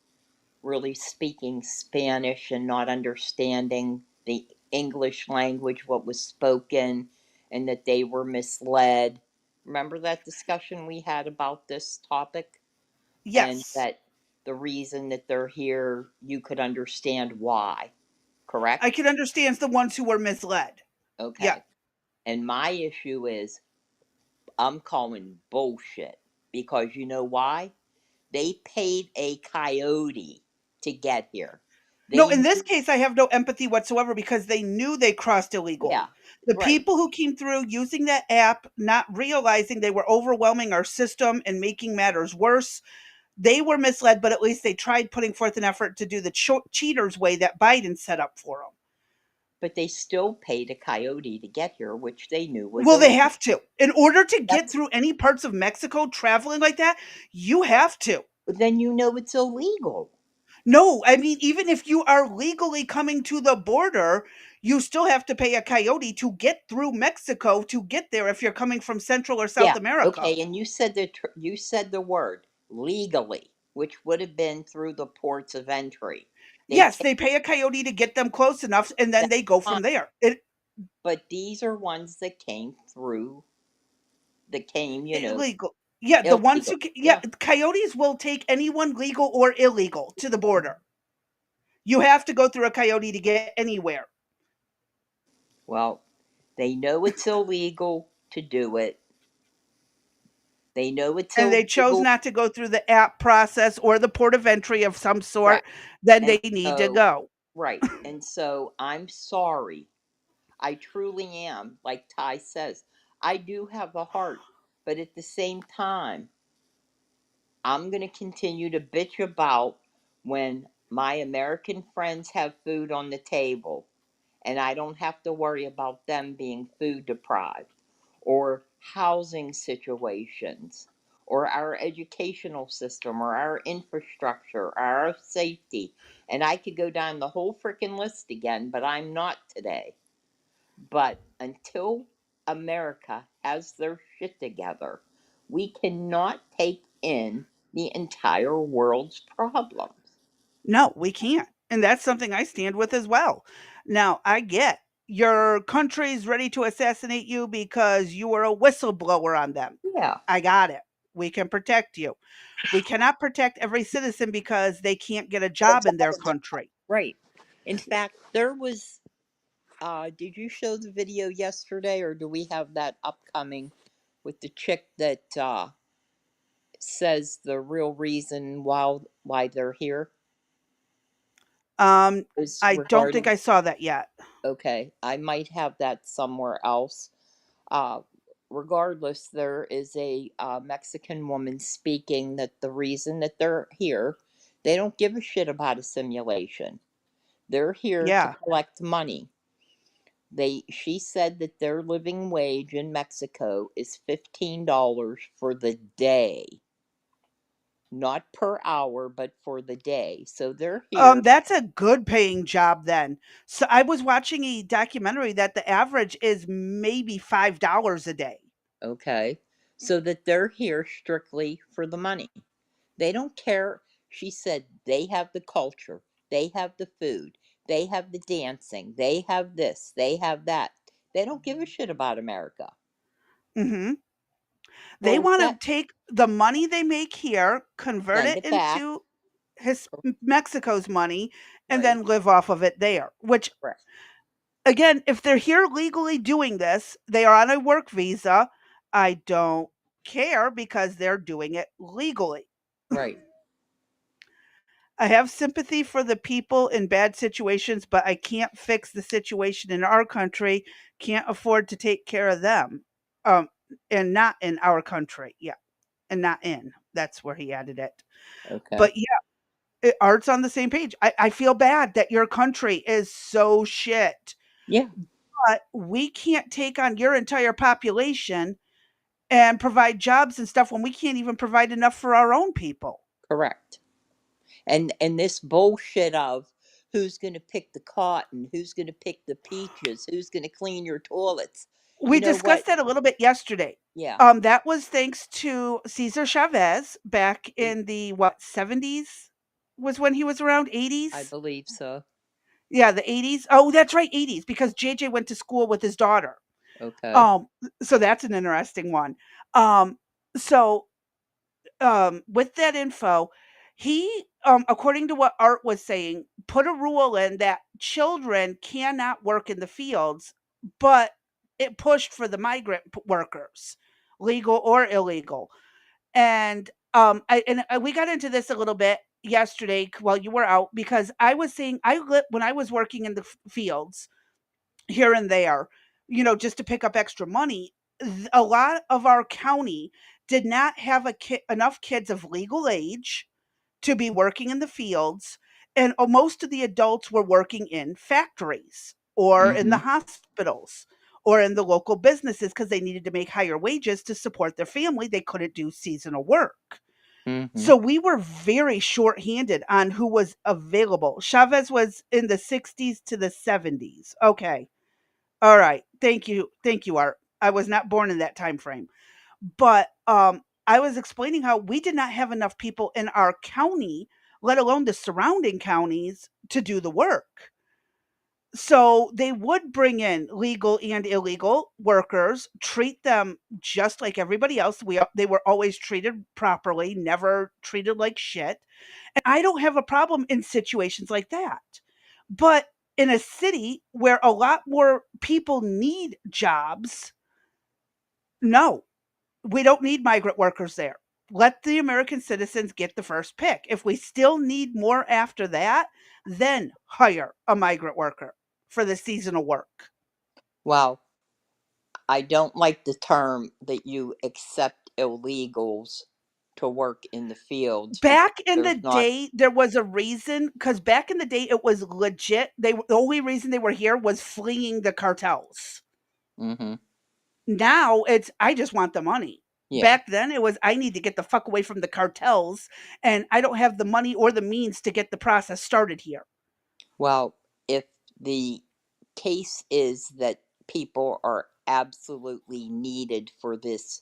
really speaking Spanish and not understanding the English language, what was spoken, and that they were misled? Remember that discussion we had about this topic? And Yes. that the reason that they're here, you could understand why, correct? I can understand the ones who were misled. Okay. Yeah. And my issue is, I'm calling bullshit because you know why? They paid a coyote to get here. No, They in this case, I have no empathy whatsoever because they knew they crossed illegally. Yeah, The right. people who came through using that app, not realizing they were overwhelming our system and making matters worse, they were misled, but at least they tried putting forth an effort to do the cheaters way that Biden set up for them. But they still paid a coyote to get here, which they knew was Well, they illegal. have to. In order to get That's- through any parts of Mexico traveling like that, you have to. Then you know it's illegal. No, I mean, even if you are legally coming to the border, you still have to pay a coyote to get through Mexico to get there if you're coming from Central or South Yeah, America. okay, and you said the word legally, which would have been through the ports of entry. Yes, they pay a coyote to get them close enough, and then That's they go fine. from there. But these are ones that came through, Illegal. Yeah, the ones illegal. who coyotes will take anyone legal or illegal to the border. You have to go through a coyote to get anywhere. Well, they know it's illegal to do it. They know it's And they chose illegal. not to go through the app process or the port of entry of some sort, Right. then And they need to so, go. right. And so I'm sorry. I truly am. Like Ty says, I do have a heart. But at the same time, I'm going to continue to bitch about when my American friends have food on the table and I don't have to worry about them being food deprived or housing situations or our educational system or our infrastructure or our safety. And I could go down the whole freaking list again, but I'm not today. But until America has their shit together, we cannot take in the entire world's problems. No, we can't. And that's something I stand with as well. Now, I get your country's ready to assassinate you because you were a whistleblower on them. Yeah. I got it. We can protect you. We cannot protect every citizen because they can't get a job in their country. Right. In fact, there was. Did you show the video yesterday, or do we have that upcoming with the chick that says the real reason why they're here? Is I don't think regarding. I saw that yet. Okay, I might have that somewhere else. Uh, Regardless, there is a Mexican woman speaking that the reason that they're here, they don't give a shit about a simulation. They're here to Yeah. collect money. She said that their living wage in Mexico is $15 for the day. Not per hour, but for the day. So they're here. That's a good paying job then. So I was watching a documentary that the average is maybe $5 a day. Okay. So that they're here strictly for the money. They don't care. She said they have the culture, they have the food, they have the dancing, they have this, they have that. They don't give a shit about America. Mhm. They Well, wanna that take the money they make here, convert send it it back. into Mexico's money, and Right. then live off of it there, which Correct. Again, if they're here legally doing this, they are on a work visa. I don't care because they're doing it legally. Right. I have sympathy for the people in bad situations, but I can't fix the situation in our country, can't afford to take care of them. Um, and not in our country. Yeah. And not in. That's where he added it. Okay. But yeah, Art's on the same page. I feel bad that your country is so shit, Yeah. but we can't take on your entire population and provide jobs and stuff when we can't even provide enough for our own people. Correct. And this bullshit of who's going to pick the cotton, who's going to pick the peaches, who's going to clean your toilets. We You know discussed what? that a little bit yesterday. Yeah, That was thanks to Cesar Chavez back in the what 70s was when he was around I 80s. believe so. Yeah, the 80s. Oh, that's right, 80s because JJ went to school with his daughter. Okay. Um, so that's an interesting one. Um, so with that info, he, according to what Art was saying, put a rule in that children cannot work in the fields, but it pushed for the migrant workers, legal or illegal. And we got into this a little bit yesterday while you were out because I was saying when I was working in the fields here and there, just to pick up extra money. A lot of our county did not have enough kids of legal age to be working in the fields, and most of the adults were working in factories or in the Mm-hmm. hospitals or in the local businesses because they needed to make higher wages to support their family. They couldn't do seasonal work. Mm-hmm. So we were very short-handed on who was available. Chavez was in the 60s to the 70s. Okay. All right. Thank you. Thank you, Art. I was not born in that time frame. But I was explaining how we did not have enough people in our county, let alone the surrounding counties, to do the work. So they would bring in legal and illegal workers, treat them just like everybody else. They were always treated properly, never treated like shit. And I don't have a problem in situations like that. But in a city where a lot more people need jobs, no, we don't need migrant workers there. Let the American citizens get the first pick. If we still need more after that, then hire a migrant worker for the seasonal work. Well, I don't like the term that you accept illegals to work in the fields because Back in the there's not. day, there was a reason because back in the day, it was legit. The only reason they were here was fleeing the cartels. Mm-hmm. Now it's I just want the money. Yeah. Back then it was I need to get the fuck away from the cartels and I don't have the money or the means to get the process started here. Well, if the case is that people are absolutely needed for this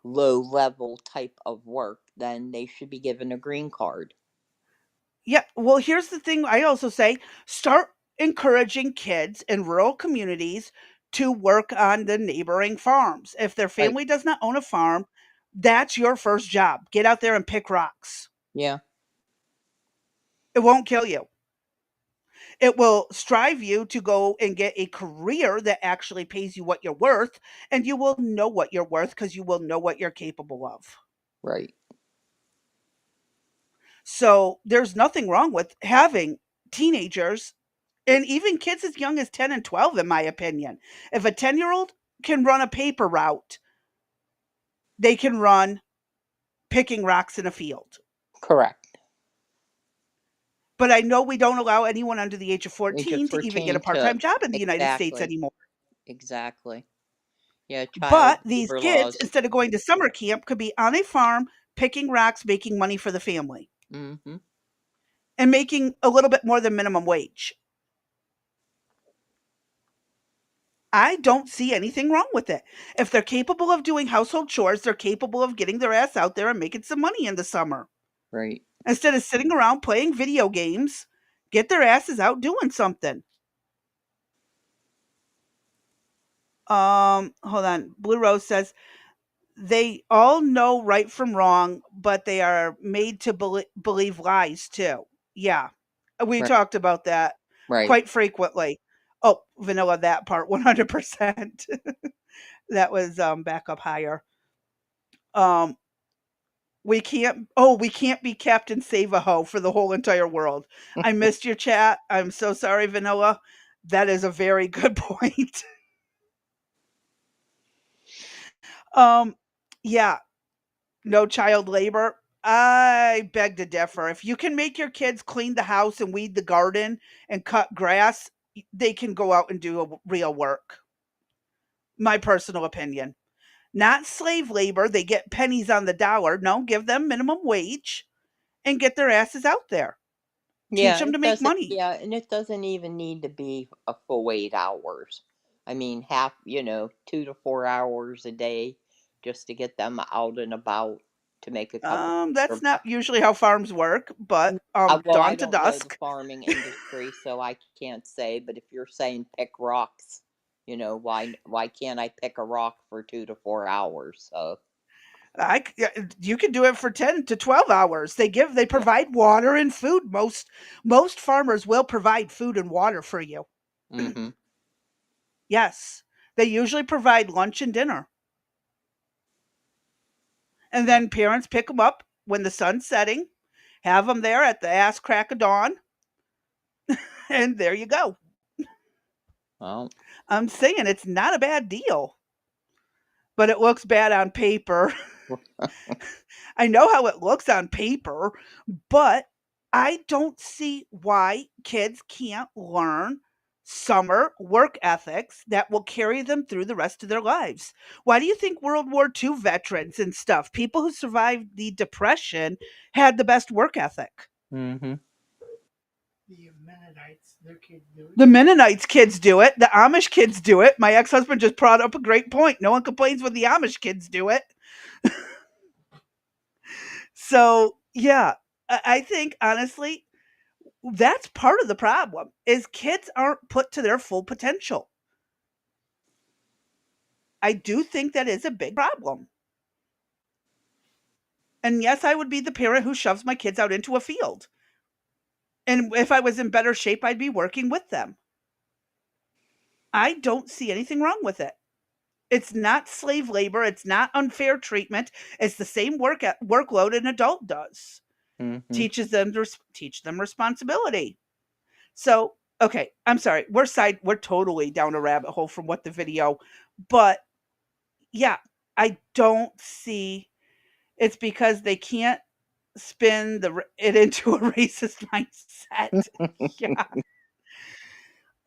low level type of work, then they should be given a green card. Yeah, well here's the thing I also say, start encouraging kids in rural communities to work on the neighboring farms. If their Right. family does not own a farm, that's your first job. Get out there and pick rocks. Yeah. It won't kill you. It will strive you to go and get a career that actually pays you what you're worth, and you will know what you're worth because you will know what you're capable of. Right. So there's nothing wrong with having teenagers and even kids as young as 10 and 12, in my opinion. If a 10-year-old can run a paper route, they can run picking rocks in a field. Correct. But I know we don't allow anyone under the age of Age of 14 to even get a 14 part to time job in the United States exactly. anymore. Exactly. Yeah, child But these labor kids, laws. instead of going to summer camp, could be on a farm picking rocks, making money for the family, Mm-hmm. and making a little bit more than minimum wage. I don't see anything wrong with it. If they're capable of doing household chores, they're capable of getting their ass out there and making some money in the summer. Right. Instead of sitting around playing video games, get their asses out doing something. Hold on. Blue Rose says they all know right from wrong, but they are made to believe lies too. Yeah. We Right. talked about that Right. quite frequently. Oh, vanilla, that part, 100%. That was back up higher. Um, we can't be Captain Save-A-Ho for the whole entire world. I missed your chat. I'm so sorry, Vanilla. That is a very good point. Um, yeah, no child labor. I beg to differ. If you can make your kids clean the house and weed the garden and cut grass, they can go out and do real work. My personal opinion. Not slave labor. They get pennies on the dollar. No, give them minimum wage and get their asses out there. Teach Yeah, them to it make doesn't. money. Yeah, and it doesn't even need to be a full 8 hours. I mean, 2 to 4 hours a day, just to get them out and about to make a couple That's extra not bucks. usually how farms work, but Well, I dawn to don't know the dusk. farming industry, so I can't say. But if you're saying pick rocks, why can't I pick a rock for 2 to 4 hours? So Yeah, you can do it for 10 to 12 hours. They yeah. provide water and food. Most farmers will provide food and water for you. Mm-hmm. Yes. They usually provide lunch and dinner. And then parents pick them up when the sun's setting, have them there at the ass crack of dawn, and there you go. Well, I'm saying it's not a bad deal, but it looks bad on paper. I know how it looks on paper, but I don't see why kids can't learn summer work ethics that will carry them through the rest of their lives. Why do you think World War II veterans and stuff, people who survived the Depression, had the best work ethic? mm-hmm. The Mennonites kids do it. The Amish kids do it. My ex husband just brought up a great point. No one complains when the Amish kids do it. So, yeah, I think honestly, that's part of the problem is kids aren't put to their full potential. I do think that is a big problem. And yes, I would be the parent who shoves my kids out into a field. And if I was in better shape, I'd be working with them. I don't see anything wrong with it. It's not slave labor, it's not unfair treatment. It's the same workload an adult does. Mm-hmm. Teach them responsibility. So, okay, I'm sorry. We're totally down a rabbit hole from what the video, but yeah, I don't see it's because they can't spin it into a racist mindset. Yeah.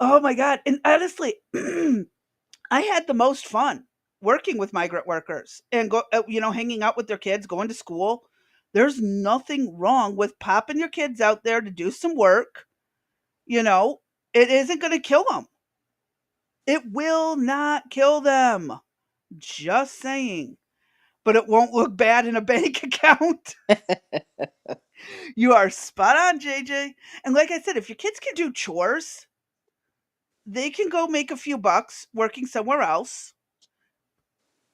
Oh my god. And honestly, I had the most fun working with migrant workers and hanging out with their kids, going to school. There's nothing wrong with popping your kids out there to do some work. You know, it isn't going to kill them. It will not kill them. Just saying. But it won't look bad in a bank account. You are spot on, JJ. And like I said, if your kids can do chores, they can go make a few bucks working somewhere else.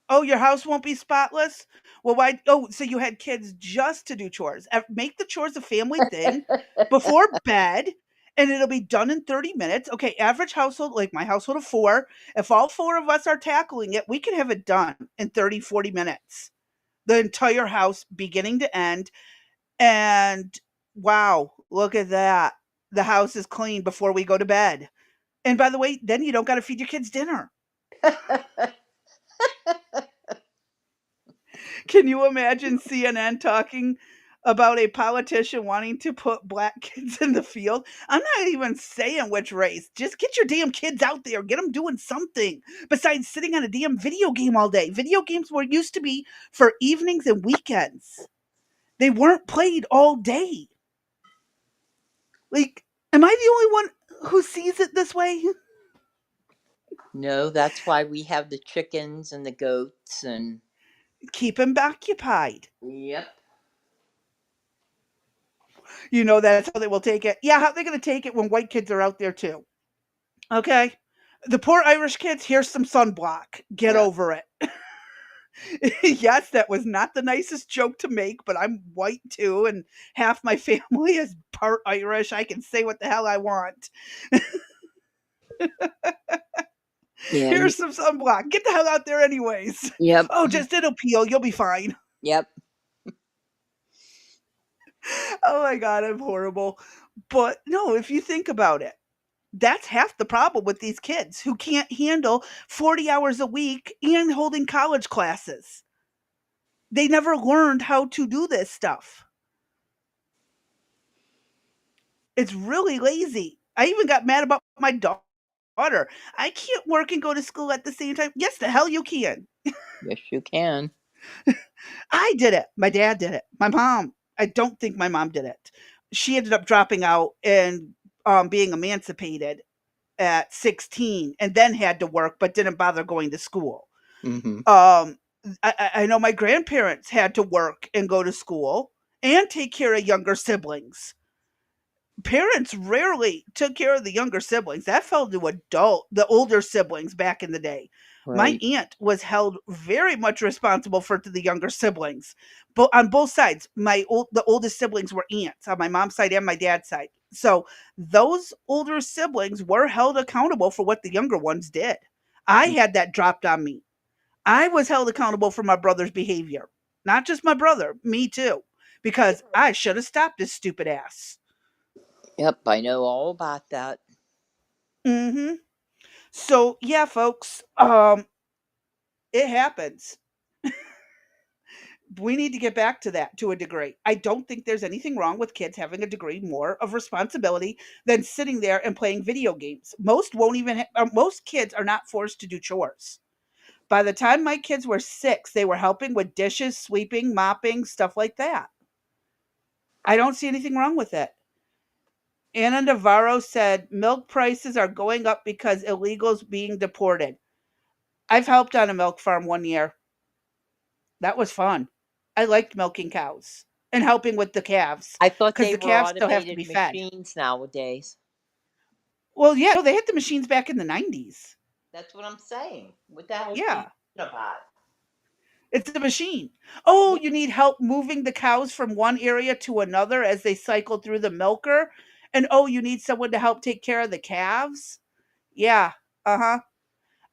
Oh, your house won't be spotless? Well, why? Oh, so you had kids just to do chores. Make the chores a family thing before bed, and it'll be done in 30 minutes. Okay, average household, like my household of four, if all four of us are tackling it, we can have it done in 30, 40 minutes. The entire house, beginning to end. And wow, look at that. The house is clean before we go to bed. And by the way, then you don't got to feed your kids dinner. Can you imagine CNN talking about a politician wanting to put black kids in the field? I'm not even saying which race. Just get your damn kids out there. Get them doing something besides sitting on a damn video game all day. Video games were used to be for evenings and weekends. They weren't played all day. Like, am I the only one who sees it this way? No, that's why we have the chickens and the goats and. Keep them occupied. Yep. That's how they will take it. Yeah, how are they going to take it when white kids are out there too? Okay. The poor Irish kids, here's some sunblock. Get Yeah. over it. Yes, that was not the nicest joke to make, but I'm white too, and half my family is part Irish. I can say what the hell I want. Yeah. Here's some sunblock. Get the hell out there, anyways. Yep. Oh, just it'll peel. You'll be fine. Yep. Oh my God, I'm horrible. But no, if you think about it, that's half the problem with these kids who can't handle 40 hours a week and holding college classes. They never learned how to do this stuff. It's really lazy. I even got mad about my daughter. I can't work and go to school at the same time. Yes, the hell you can. Yes, you can. I did it. My dad did it. My mom, I don't think my mom did it. She ended up dropping out and being emancipated at 16 and then had to work but didn't bother going to school. Mm-hmm. I know my grandparents had to work and go to school and take care of younger siblings. Parents rarely took care of the younger siblings. That fell to the older siblings back in the day. My Right. aunt was held very much responsible for the younger siblings, but on both sides. The oldest siblings were aunts on my mom's side and my dad's side. So those older siblings were held accountable for what the younger ones did. I had that dropped on me. I was held accountable for my brother's behavior. Not just my brother, me too, because I should have stopped his stupid ass. Yep. I know all about that. Mhm. So, yeah, folks, it happens. We need to get back to that to a degree. I don't think there's anything wrong with kids having a degree more of responsibility than sitting there and playing video games. Most kids are not forced to do chores. By the time my kids were 6, they were helping with dishes, sweeping, mopping, stuff like that. I don't see anything wrong with it. Anna Navarro said milk prices are going up because illegals being deported. I've helped on a milk farm one year. That was fun. I liked milking cows and helping with the calves I thought because they the were calves still have to automated be fed. machines nowadays. Well, yeah, no, they had the machines back in the 90s. That's what I'm saying. What the hell are you Yeah, talking about? it's a machine. Oh, Yeah. you need help moving the cows from one area to another as they cycle through the milker. And oh, you need someone to help take care of the calves. Yeah, uh huh.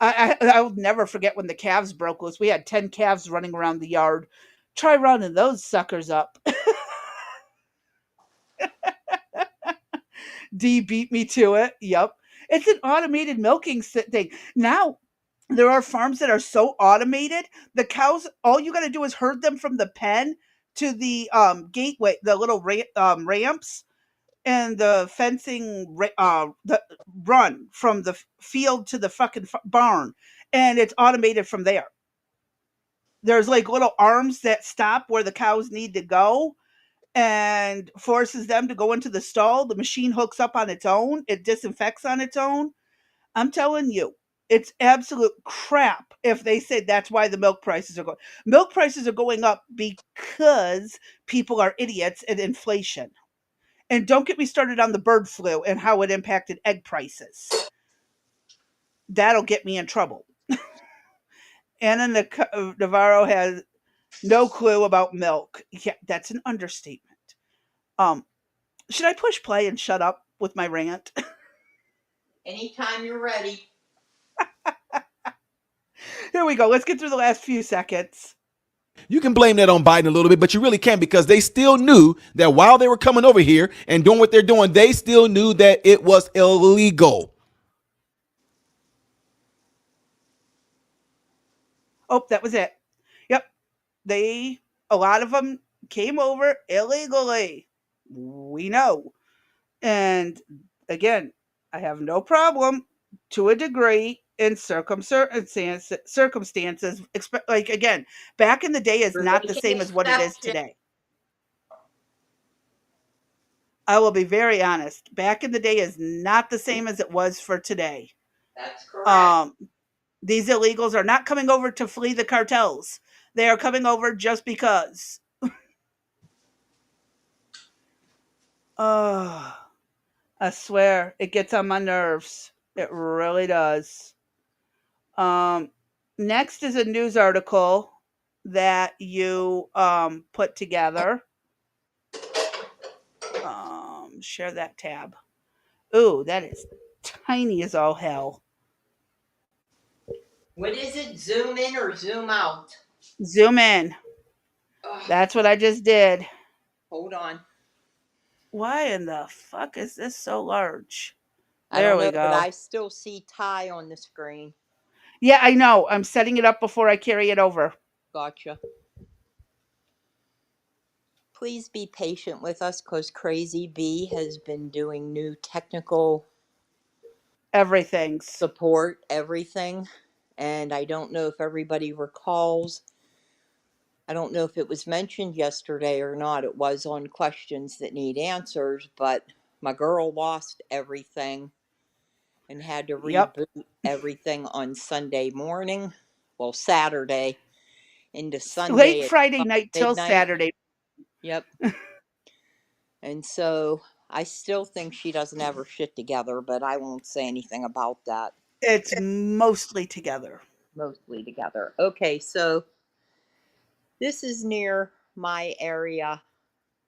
I'll never forget when the calves broke loose. We had 10 calves running around the yard. Try rounding those suckers up. D beat me to it. Yep. It's an automated milking thing. Now, there are farms that are so automated, the cows, all you got to do is herd them from the pen to the gateway, the little ramps and the the run from the field to the fucking barn. And it's automated from there. There's like little arms that stop where the cows need to go and forces them to go into the stall. The machine hooks up on its own, it disinfects on its own. I'm telling you, it's absolute crap if they say that's why the milk prices are going. Milk prices are going up because people are idiots and inflation. And don't get me started on the bird flu and how it impacted egg prices. That'll get me in trouble. Anna Navarro has no clue about milk. Yeah, that's an understatement. Um, should I push play and shut up with my rant? Anytime you're ready. Here we go. Let's get through the last few seconds. You can blame that on Biden a little bit, but you really can't because they still knew that while they were coming over here and doing what they're doing, they still knew that it was illegal. Oh, that was it. Yep. A lot of them came over illegally. We know. And again, I have no problem to a degree in circumstances. Like, again, back in the day is We're not the making same as what it is exceptions. today. I will be very honest. Back in the day is not the same as it was for today. That's correct. Um, these illegals are not coming over to flee the cartels. They are coming over just because. Oh, I swear it gets on my nerves. It really does. Um, Next is a news article that you put together. Share that tab. Ooh, that is tiny as all hell. What is it? Zoom in or zoom out? Zoom in. Ugh, That's what I just did. hold on. Why in the fuck is this so large? I There don't we know, but go. I still see Ty on the screen. Yeah, I know. I'm setting it up before I carry it over. Gotcha. Please be patient with us because Crazy B has been doing new technical Everything's. support, everything. And I don't know if everybody recalls. I don't know if it was mentioned yesterday or not. It was on questions that need answers, but my girl lost everything and had to Yep. reboot everything on Sunday morning. Well, Saturday into Late Sunday at Friday night till midnight. Saturday. Yep. And so I still think she doesn't have her shit together, but I won't say anything about that. It's mostly together. Mostly together. Okay, so this is near my area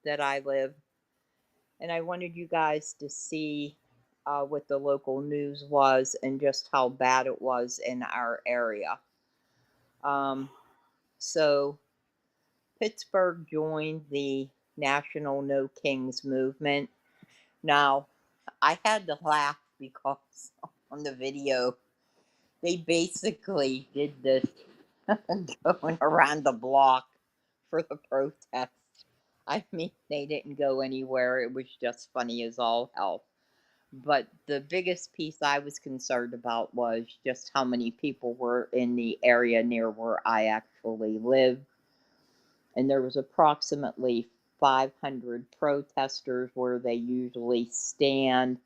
that I live, and I wanted you guys to see what the local news was and just how bad it was in our area. So Pittsburgh joined the National No Kings movement. Now, I had to laugh because on the video, they basically did this going around the block for the protest. I mean, they didn't go anywhere. It was just funny as all hell. But the biggest piece I was concerned about was just how many people were in the area near where I actually live. And there was approximately 500 protesters where they usually stand,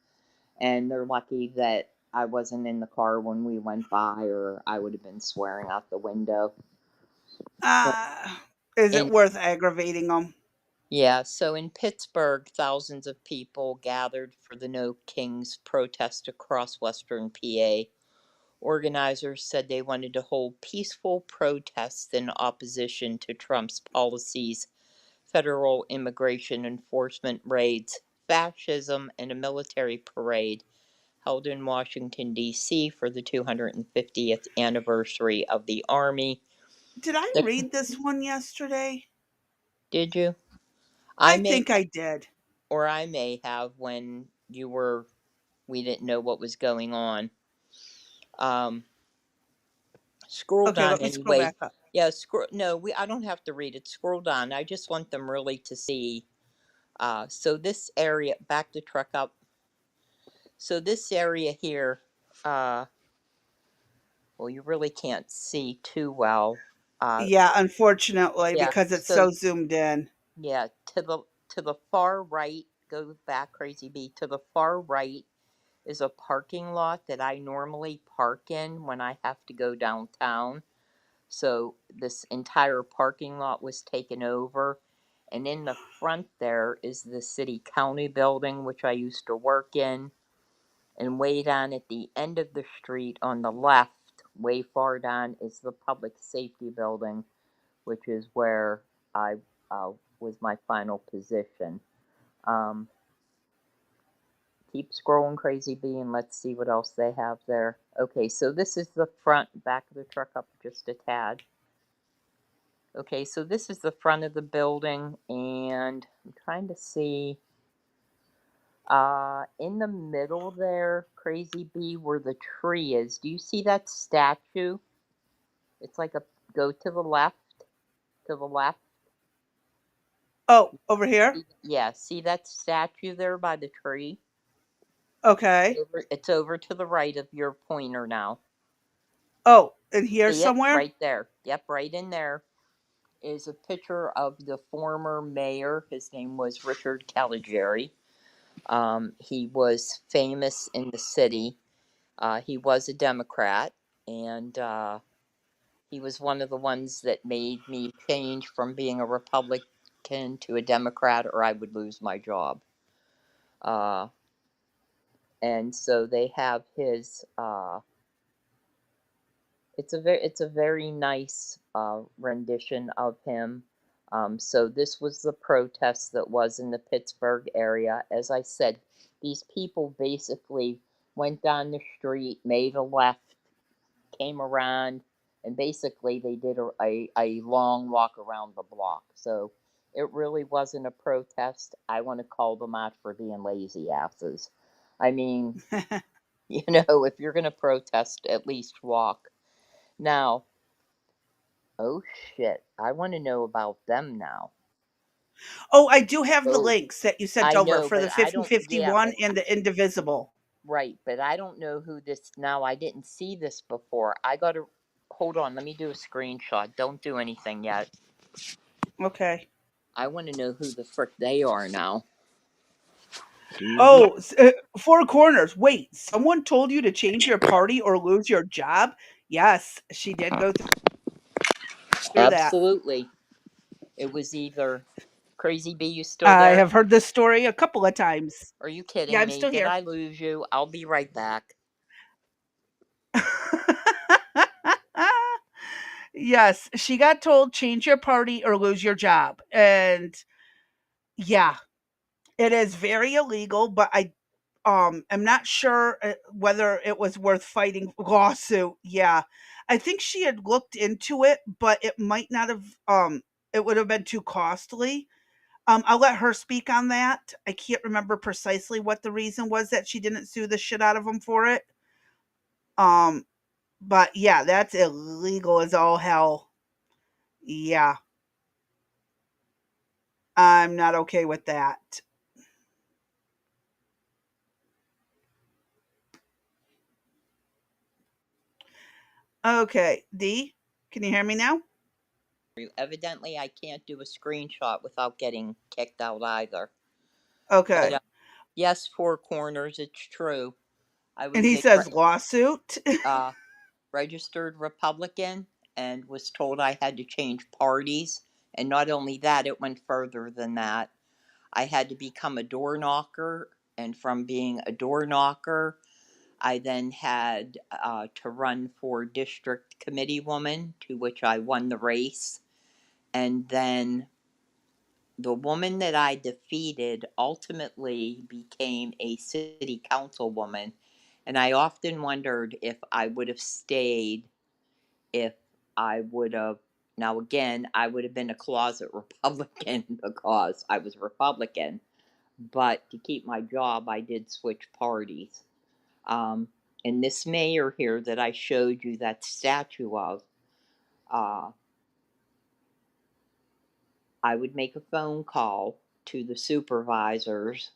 and they're lucky that I wasn't in the car when we went by, or I would have been swearing out the window. Is it And worth aggravating them? yeah, so in Pittsburgh, thousands of people gathered for the No Kings protest across western PA. Organizers said they wanted to hold peaceful protests in opposition to Trump's policies, federal immigration enforcement raids, fascism, and a military parade held in Washington, D.C. for the 250th anniversary of the Army. Did I read this one yesterday? Did you? I may, think I did. or I may have when we didn't know what was going on. Scroll Okay, down let me scroll anyway. back up. Yeah, I don't have to read it. Scroll down. I just want them really to see. So this area, back the truck up. So this area here, well, you really can't see too well. Yeah, unfortunately, Yeah. because it's So so zoomed in. yeah, to the far right, go back, Crazy B. To the far right is a parking lot that I normally park in when I have to go downtown. So this entire parking lot was taken over. And in the front there is the city county building, which I used to work in. And way down at the end of the street on the left, way far down, is the public safety building, which is where I was my final position. Keep scrolling, Crazy B, and let's see what else they have there. Okay, so this is the front, back of the truck up just a tad. Okay, so this is the front of the building, and I'm trying to see. In the middle there, Crazy B, where the tree is, do you see that statue? It's like go to the left, to the left. Oh, over here? Yeah, see that statue there by the tree? Okay. It's over to the right of your pointer now. Oh, in here See it? somewhere? Right there. Yep, right in there is a picture of the former mayor. His name was Richard Caligari. He was famous in the city. He was a Democrat, and he was one of the ones that made me change from being a Republican to a Democrat, or I would lose my job. And so they have his. It's a very nice rendition of him. So this was the protest that was in the Pittsburgh area. As I said, these people basically went down the street, made a left, came around, and basically they did a long walk around the block. So it really wasn't a protest. I want to call them out for being lazy asses. I mean, if you're going to protest, at least walk. Now, oh shit, I want to know about them now. Oh, I do have the Oh, links that you sent I over know, for but the I don't, yeah, 5051 but and the Indivisible. right, but I don't know who this, now I didn't see this before. I got to, hold on, let me do a screenshot. Don't do anything yet. Okay. I want to know who the frick they are now. Oh, Four Corners. Wait, someone told you to change your party or lose your job? Yes, she did go through that. Absolutely. It was either Crazy Bee, you still I there? have heard this story a couple of times. Are you Yeah, kidding I'm me? still Did here. I lose you? I'll be right back. Yes, she got told change your party or lose your job. And yeah, it is very illegal, but I'm not sure whether it was worth fighting lawsuit. Yeah. I think she had looked into it, but it might not have it would have been too costly. I'll let her speak on that. I can't remember precisely what the reason was that she didn't sue the shit out of them for it. Um but yeah, that's illegal as all hell. Yeah. I'm not okay with that. Okay, D, can you hear me now? Evidently, I can't do a screenshot without getting kicked out either. But Okay. yes, Four Corners, it's true. I And was he a says lawsuit. registered Republican and was told I had to change parties. And not only that, it went further than that. I had to become a door knocker. And from being a door knocker, I then had to run for district committee woman, to which I won the race. And then the woman that I defeated ultimately became a city councilwoman. And I often wondered if I would have stayed, if I would have. Now, again, I would have been a closet Republican because I was Republican. But to keep my job, I did switch parties. Um, and this mayor here that I showed you that statue of, uh, I would make a phone call to the supervisors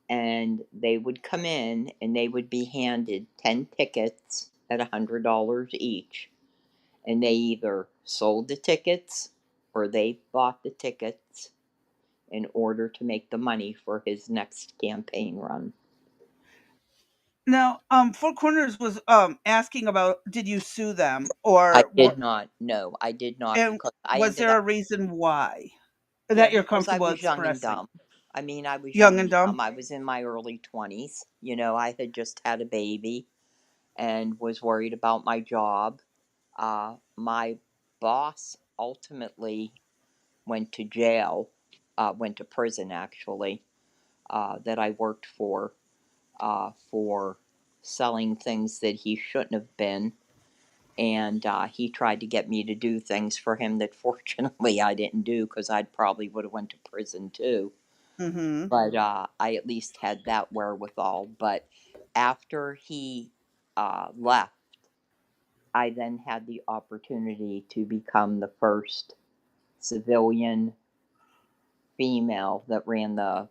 and they would come in and they would be handed 10 tickets at $100 each. And they either sold the tickets or they bought the tickets in order to make the money for his next campaign run. Now, Four Corners was asking about did you sue them I or did what, not. No, I did not, and because I was ended there up, a reason why yeah, that you're because I comfortable was young and expressing? dumb. I mean, I was Young young and and dumb? dumb. I was in my early 20s. I had just had a baby and was worried about my job. My boss ultimately went to jail, went to prison actually, that I worked for selling things that he shouldn't have been. And he tried to get me to do things for him that fortunately I didn't do because I probably would have went to prison too. Mm-hmm. But I at least had that wherewithal. But after he left, I then had the opportunity to become the first civilian female that ran the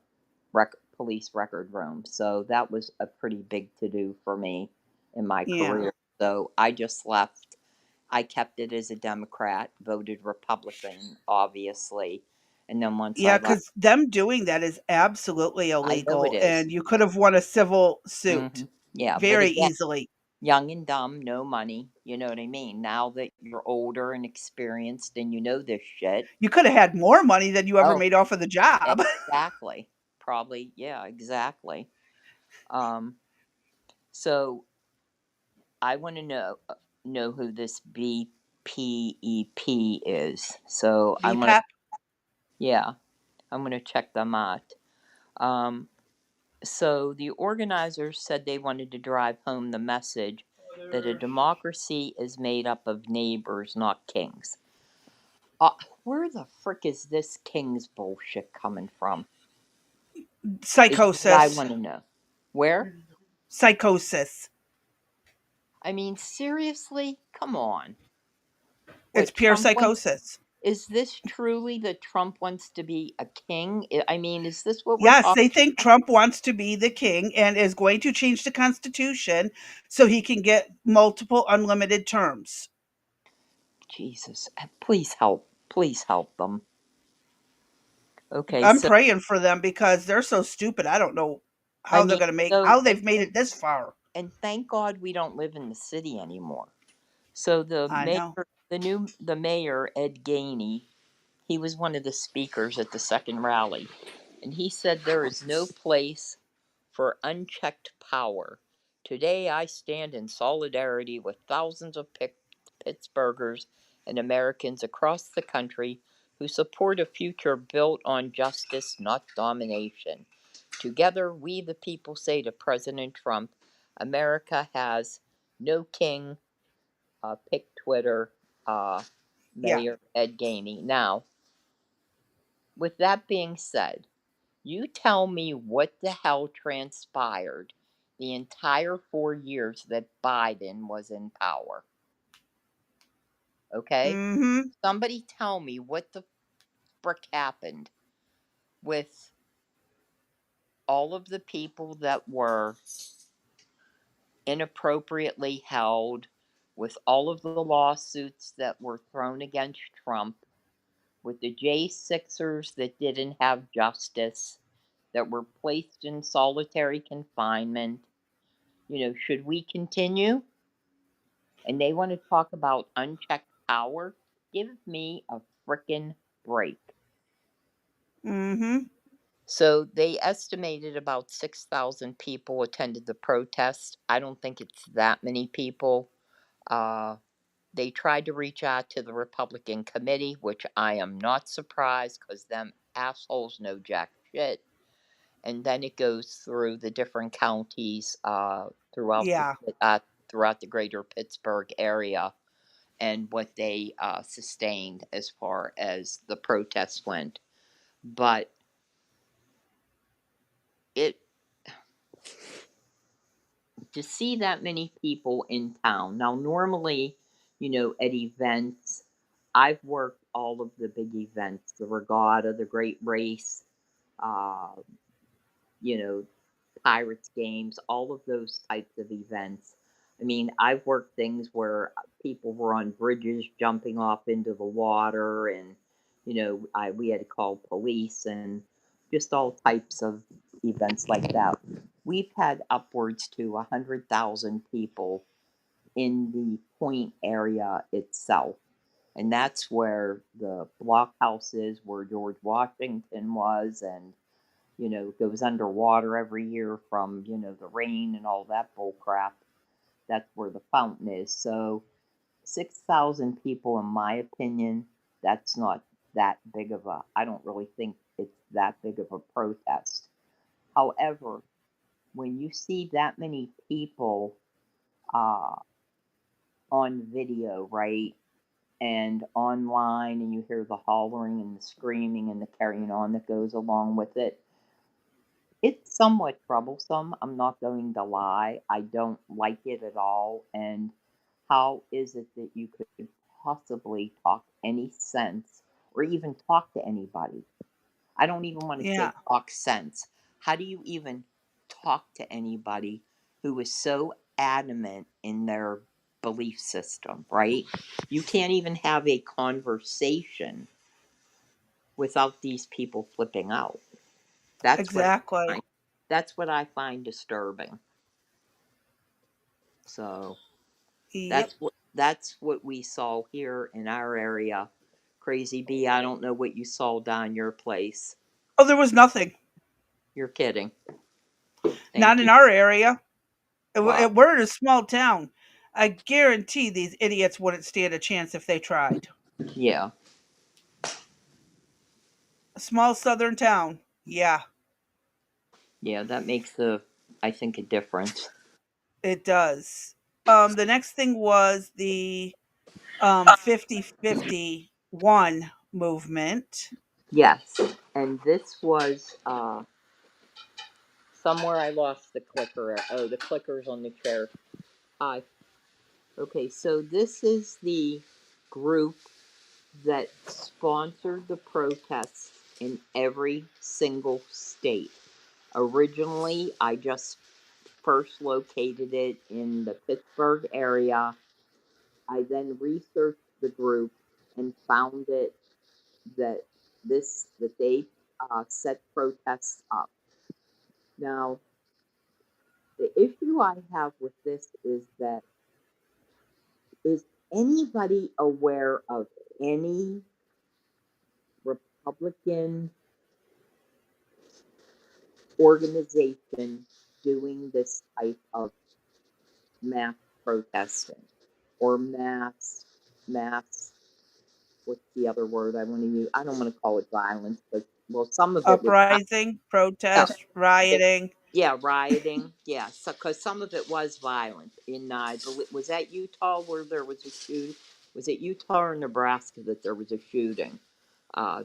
police record room. So that was a pretty big to do for me in my Yeah. career. So I just left. I kept it as a Democrat, voted Republican, obviously. And then once I Yeah, left, because them doing that is absolutely I know it illegal, is. and you could have won a civil Hmm. suit Yeah, but very again, easily. young and dumb, no money. You know what I mean? Now that you're older and experienced and you know this shit. You could have had more money than you ever Oh, made off of the job. exactly. Probably, yeah, exactly. Um, so I want to know who this BPEP is. So I'm gonna, VPAP? yeah, I'm gonna check them out. Um, So the organizers said they wanted to drive home the message that a democracy is made up of neighbors, not kings. Where the frick is this king's bullshit coming from? Is what I Psychosis. want to know. Where? Psychosis. I mean, seriously? Come on. It's What pure Trump wants? psychosis. Is this truly that Trump wants to be a king? I mean, is this what we're Yes, talking they think Trump wants to be the king and is going to change the Constitution so he can get multiple unlimited terms. Jesus, please help. Please help them. Okay, I'm so praying for them because they're so stupid. I don't know I how they're mean, going to make so how they've made it this far. and thank God we don't live in the city anymore. So I know. the mayor Ed Gainey, he was one of the speakers at the second rally, and he said there is no place for unchecked power. Today I stand in solidarity with thousands of Pittsburghers and Americans across the country who support a future built on justice, not domination. Together, we the people say to President Trump, America has no king. Pick Twitter, Yeah. Mayor Ed Gainey. Now, with that being said, you tell me what the hell transpired the entire 4 years that Biden was in power. Okay? Mhm. Somebody tell me what the frick happened with all of the people that were inappropriately held, with all of the lawsuits that were thrown against Trump, with the J6ers that didn't have justice, that were placed in solitary confinement. You know, should we continue? And they want to talk about unchecked power? Give me a frickin' break. Mhm. So they estimated about 6,000 people attended the protest. I don't think it's that many people. Uh, they tried to reach out to the Republican committee, which I am not surprised because them assholes know jack shit. And then it goes through the different counties Yeah. throughout the greater Pittsburgh area and what they sustained as far as the protests went. But it to see that many people in town. Now, normally, you know, at events, I've worked all of the big events, the regatta, the great race, uh, you know, Pirates games, all of those types of events. I mean, I've worked things where people were on bridges jumping off into the water, and you know, we had to call police and just all types of events like that. We've had upwards to 100,000 people in the Point area itself, and that's where the blockhouse is, where George Washington was, and you know, goes underwater every year from, you know, the rain and all that bull crap. That's where the fountain is. So 6,000 people, in my opinion, that's not that big of a, I don't really think it's that big of a protest. However, when you see that many people uh, on video, right, and online, and you hear the hollering and the screaming and the carrying on that goes along with it, it's somewhat troublesome. I'm not going to lie. I don't like it at all. And how is it that you could possibly talk any sense or even talk to anybody? I don't even want to say Yeah. talk sense. How do you even talk to anybody who is so adamant in their belief system, right? You can't even have a conversation without these people flipping out. That's what I Exactly. find. That's what I find disturbing. So Yep. that's what we saw here in our area. Crazy B, I don't know what you saw down your place. Oh, there was nothing. You're kidding. Not Thank in you. our area. Wow. We're in a small town. I guarantee these idiots wouldn't stand a chance if they tried. Yeah. A small southern town. Yeah. Yeah, that makes I think, a difference. It does. The next thing was the 50-51 movement. Yes, and this was somewhere I lost the clicker. Oh, the clicker's on the chair. Hi. Okay, so this is the group that sponsored the protests in every single state. Originally, I just first located it in the Pittsburgh area. I then researched the group and found it that they set protests up. Now, the issue I have with this is that, is anybody aware of any Republican organization doing this type of mass protesting or mass what's the other word I want to use? I don't want to call it violence, but well, some of it was Uprising, yeah, protest, rioting. yeah, rioting, yeah. So because some of it was violent in I believe, was that Utah where there was a shooting? Was it Utah or Nebraska that there was a shooting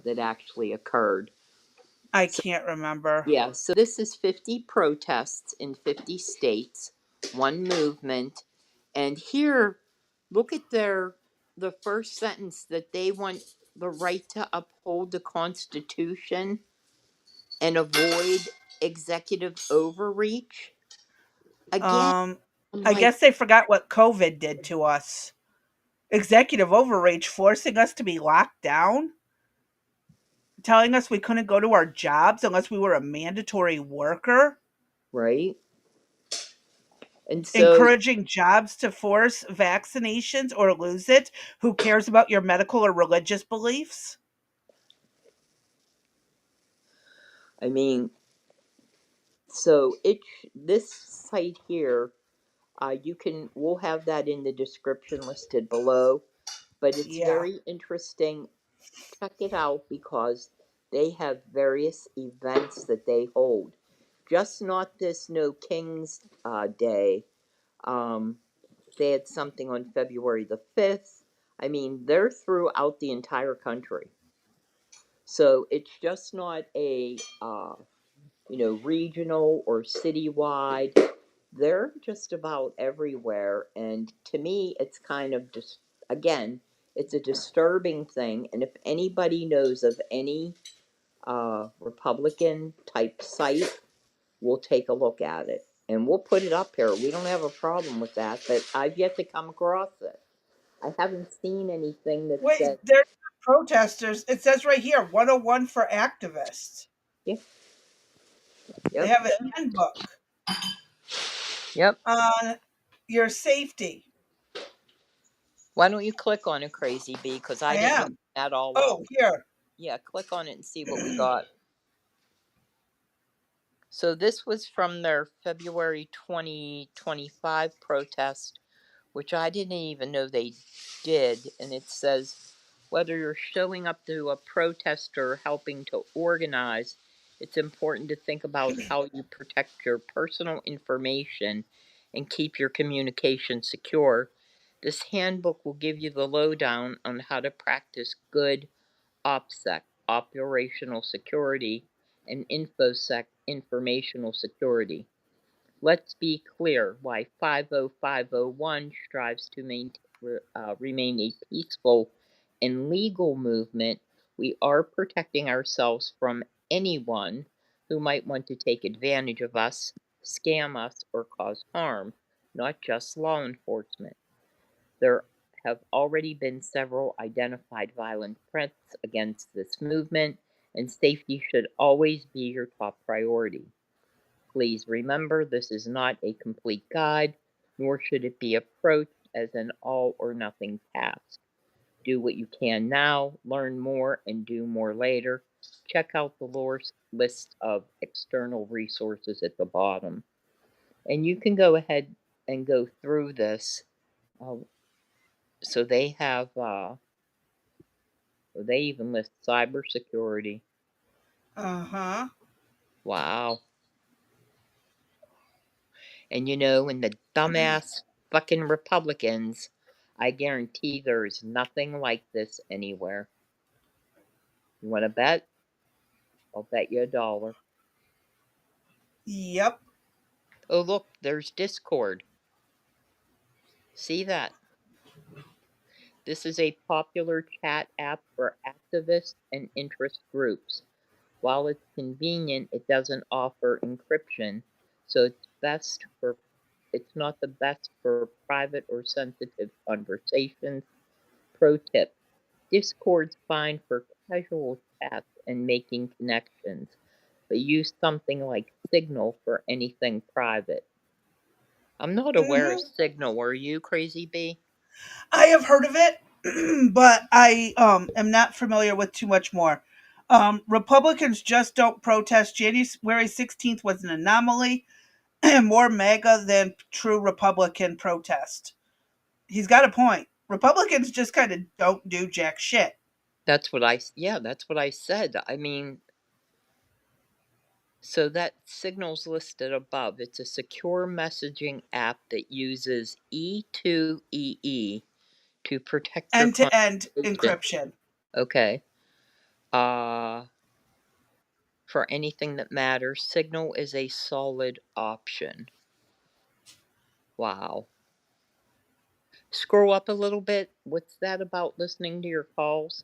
that actually occurred? I So, can't remember. yeah, so this is 50 protests in 50 states, one movement. And here, look at the first sentence, that they want the right to uphold the Constitution and avoid executive overreach. Again, Um, I'm I like, guess they forgot what COVID did to us. Executive overreach, forcing us to be locked down, telling us we couldn't go to our jobs unless we were a mandatory worker, right? And so, encouraging jobs to force vaccinations or lose it. Who cares about your medical or religious beliefs? I mean, so this site here, we'll have that in the description listed below, but it's Yeah. very interesting. Check it out because they have various events that they hold. Just not this No King's Day. They had something on February the 5th. I mean, they're throughout the entire country. So it's just not a, regional or citywide. They're just about everywhere. And to me, it's kind of just, again, it's a disturbing thing. And if anybody knows of any Republican type site, we'll take a look at it. And we'll put it up here. We don't have a problem with that, but I've yet to come across it. I haven't seen anything that Wait, said, they're protesters. It says right here 101 for activists. yeah, They yep, have a handbook yep. on your safety. Why don't you click on it, Crazy Bee? Because I I didn't am. open that all up. Oh, here. Yeah, click on it and see what we got. So this was from their February 2025 protest, which I didn't even know they did. And it says, whether you're showing up to a protest or helping to organize, it's important to think about how you protect your personal information and keep your communication secure. This handbook will give you the lowdown on how to practice good OPSEC, operational security, and InfoSec, informational security. Let's be clear why 50501 strives to remain a peaceful and legal movement. We are protecting ourselves from anyone who might want to take advantage of us, scam us, or cause harm, not just law enforcement. There have already been several identified violent threats against this movement, and safety should always be your top priority. Please remember, this is not a complete guide, nor should it be approached as an all or nothing task. Do what you can now, learn more, and do more later. Check out the list of external resources at the bottom. And you can go ahead and go through this. So they have, they even list cybersecurity. Uh huh. Wow. And in the dumbass fucking Republicans, I guarantee there's nothing like this anywhere. You want to bet? I'll bet you $1. Yep. Oh, look, there's Discord. See that? This is a popular chat app for activists and interest groups. While it's convenient, it doesn't offer encryption, so it's not the best for private or sensitive conversations. Pro tip: Discord's fine for casual chats and making connections, but use something like Signal for anything private. I'm not aware of Signal. Are you, Crazy Bee? I have heard of it, but I am not familiar with too much more. Republicans just don't protest. January 16th was an anomaly, more MAGA than true Republican protest. He's got a point. Republicans just kind of don't do jack shit. That's what I said. I mean, so that Signal's listed above. It's a secure messaging app that uses E2EE to protect your End to end conversation. encryption. Okay. For anything that matters, Signal is a solid option. Wow. Scroll up a little bit. What's that about listening to your calls?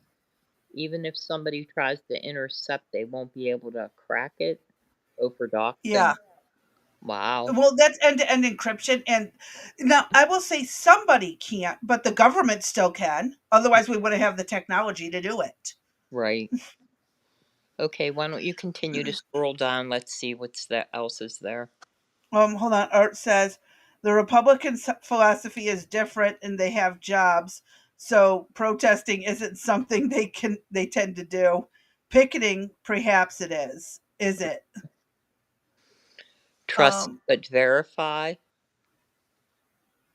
Even if somebody tries to intercept, they won't be able to crack it? Oh, for doxing? Yeah. Wow. Well, that's end to end encryption. And now I will say somebody can't, but the government still can. Otherwise, we wouldn't have the technology to do it. Right. Okay, why don't you continue to scroll down? Let's see what's else is there. Hold on. Art says the Republican philosophy is different, and they have jobs, so protesting isn't something they tend to do. Picketing, perhaps it is. Is it? Trust but verify.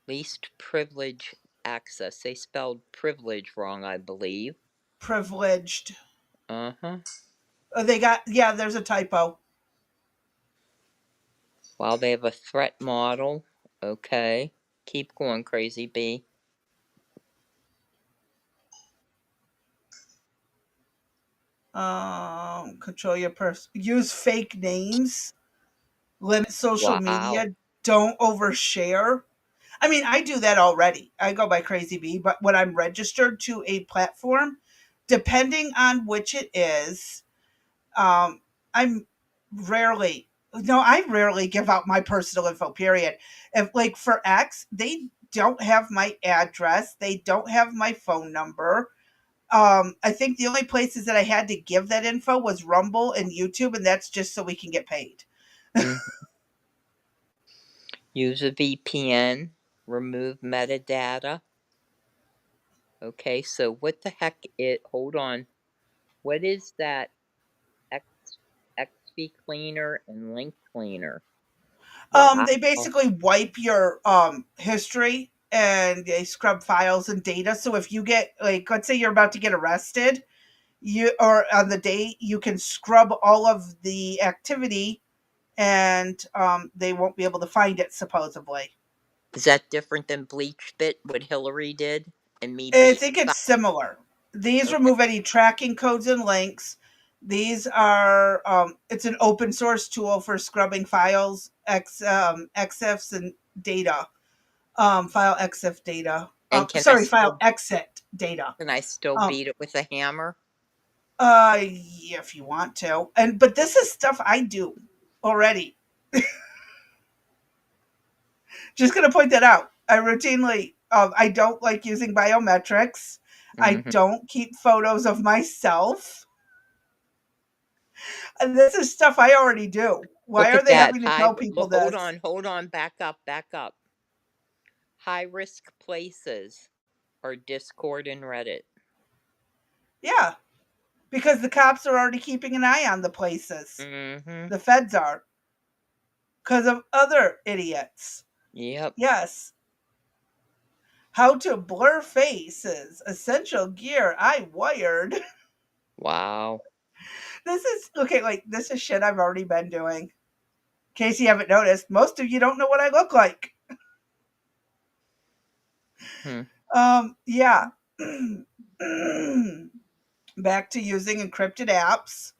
Least privilege access. They spelled privilege wrong, I believe. Privileged. Uh-huh. There's a typo. Well, they have a threat model. Okay. Keep going, Crazy Bee. Control your use fake names. Limit social media. Don't overshare. I mean, I do that already. I go by Crazy Bee, but when I'm registered to a platform, depending on which it is, I'm rarely I rarely give out my personal info, period. If like for X, they don't have my address, they don't have my phone number. I think the only places that I had to give that info was Rumble and YouTube, and that's just so we can get paid. Use a VPN. Remove metadata. Okay, so what the heck hold on. What is that XP cleaner and link cleaner? Wow. They basically wipe your history and they scrub files and data. So if you get like, let's say you're about to get arrested, or on the day you can scrub all of the activity, and they won't be able to find it supposedly. Is that different than BleachBit, what Hillary did? And me I think it's similar. These remove any tracking codes and links. These are it's an open source tool for scrubbing files, EXIFs and data. File EXIF data. File exit data. Can I still beat it with a hammer? Yeah, if you want to. But this is stuff I do already. Just gonna point that out. I routinely I don't like using biometrics. I don't keep photos of myself. And this is stuff I already do. Why are they having to tell people this? Hold on, back up. High risk places are Discord and Reddit. Yeah, because the cops are already keeping an eye on the places. The feds are. Because of other idiots. Yep. Yes. How to blur faces. Essential gear I wired. Wow. This is shit I've already been doing. In case you haven't noticed, most of you don't know what I look like. Hmm. Yeah. Back to using encrypted apps,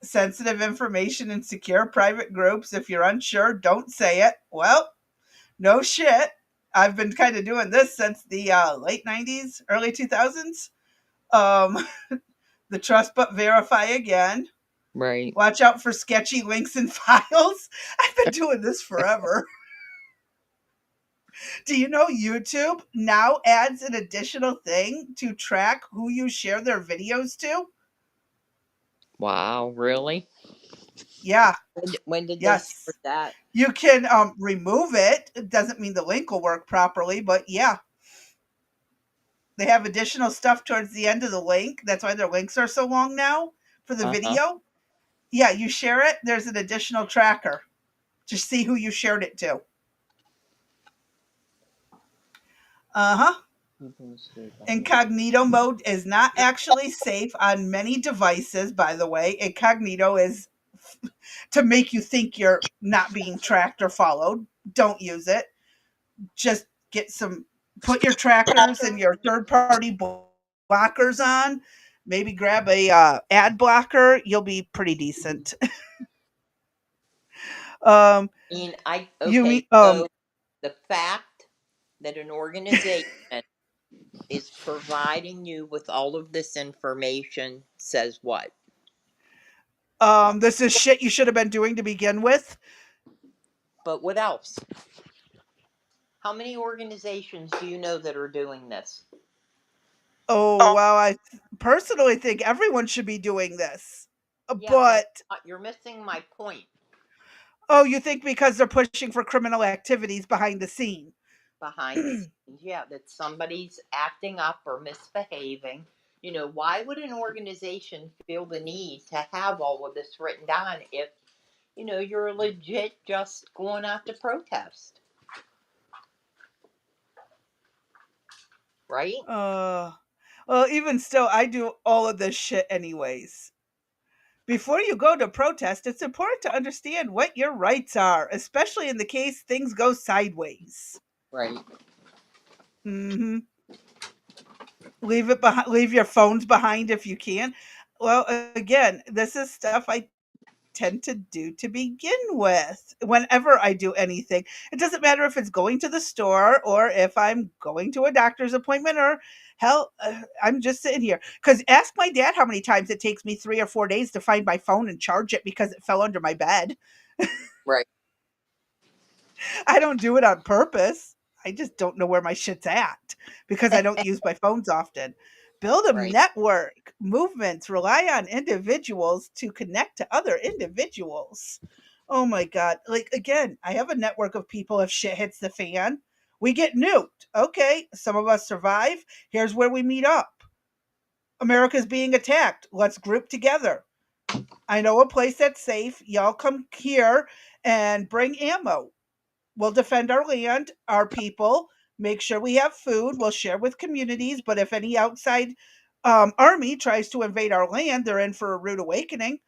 sensitive information in secure private groups. If you're unsure, don't say it. Well, no shit. I've been kind of doing this since the late 90s, early 2000s. Um, the trust but verify again. Right. Watch out for sketchy links and files. I've been doing this forever. Do you know YouTube now adds an additional thing to track who you share their videos to? Wow, really? Yeah, When did they start yes. that? You can remove it. It doesn't mean the link will work properly, but yeah, they have additional stuff towards the end of the link. That's why their links are so long now for the Uh-huh. video. Yeah, you share it, there's an additional tracker to see who you shared it to. Uh huh. Incognito mode is not actually safe on many devices, by the way. Incognito is to make you think you're not being tracked or followed. Don't use it. Just get some, put your trackers and your third party blockers on. Maybe grab a ad blocker. You'll be pretty decent. um, you Okay, mean so the fact that an organization is providing you with all of this information says what? this is shit you should have been doing to begin with. But what else? How many organizations do you know that are doing this? Oh well, I personally think everyone should be doing this. Yeah, but But you're missing my point. oh, you think because they're pushing for criminal activities behind the scene? Behind the scenes, yeah, that somebody's acting up or misbehaving. Why would an organization feel the need to have all of this written down if, you're legit just going out to protest? Right? Uh, well, even still, I do all of this shit anyways. Before you go to protest, it's important to understand what your rights are, especially in the case things go sideways. Right. Hmm. Leave it behind. Leave your phones behind if you can. Well, again, this is stuff I tend to do to begin with whenever I do anything. It doesn't matter if it's going to the store or if I'm going to a doctor's appointment or hell, I'm just sitting here. Because ask my dad how many times it takes me 3 or 4 days to find my phone and charge it because it fell under my bed. Right. I don't do it on purpose. I just don't know where my shit's at because I don't use my phones often. Build a Right. network. Movements rely on individuals to connect to other individuals. Oh my God. Like, again, I have a network of people. If shit hits the fan, we get nuked. Okay. Some of us survive. Here's where we meet up. America's being attacked. Let's group together. I know a place that's safe. Y'all come here and bring ammo. We'll defend our land, our people, make sure we have food. We'll share with communities. But if any outside army tries to invade our land, they're in for a rude awakening.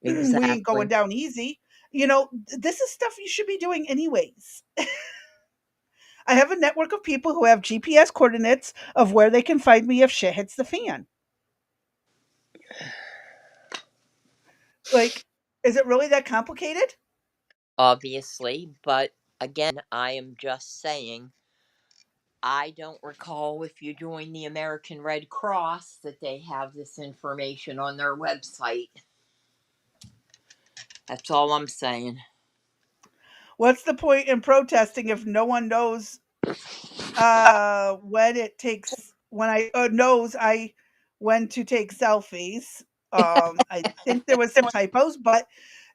We ain't going Exactly. down easy. This is stuff you should be doing anyways. I have a network of people who have GPS coordinates of where they can find me if shit hits the fan. Like, is it really that complicated? Obviously, but again, I am just saying, I don't recall if you join the American Red Cross that they have this information on their website. That's all I'm saying. What's the point in protesting if no one knows when I knows I when to take selfies. I think there was some typos, but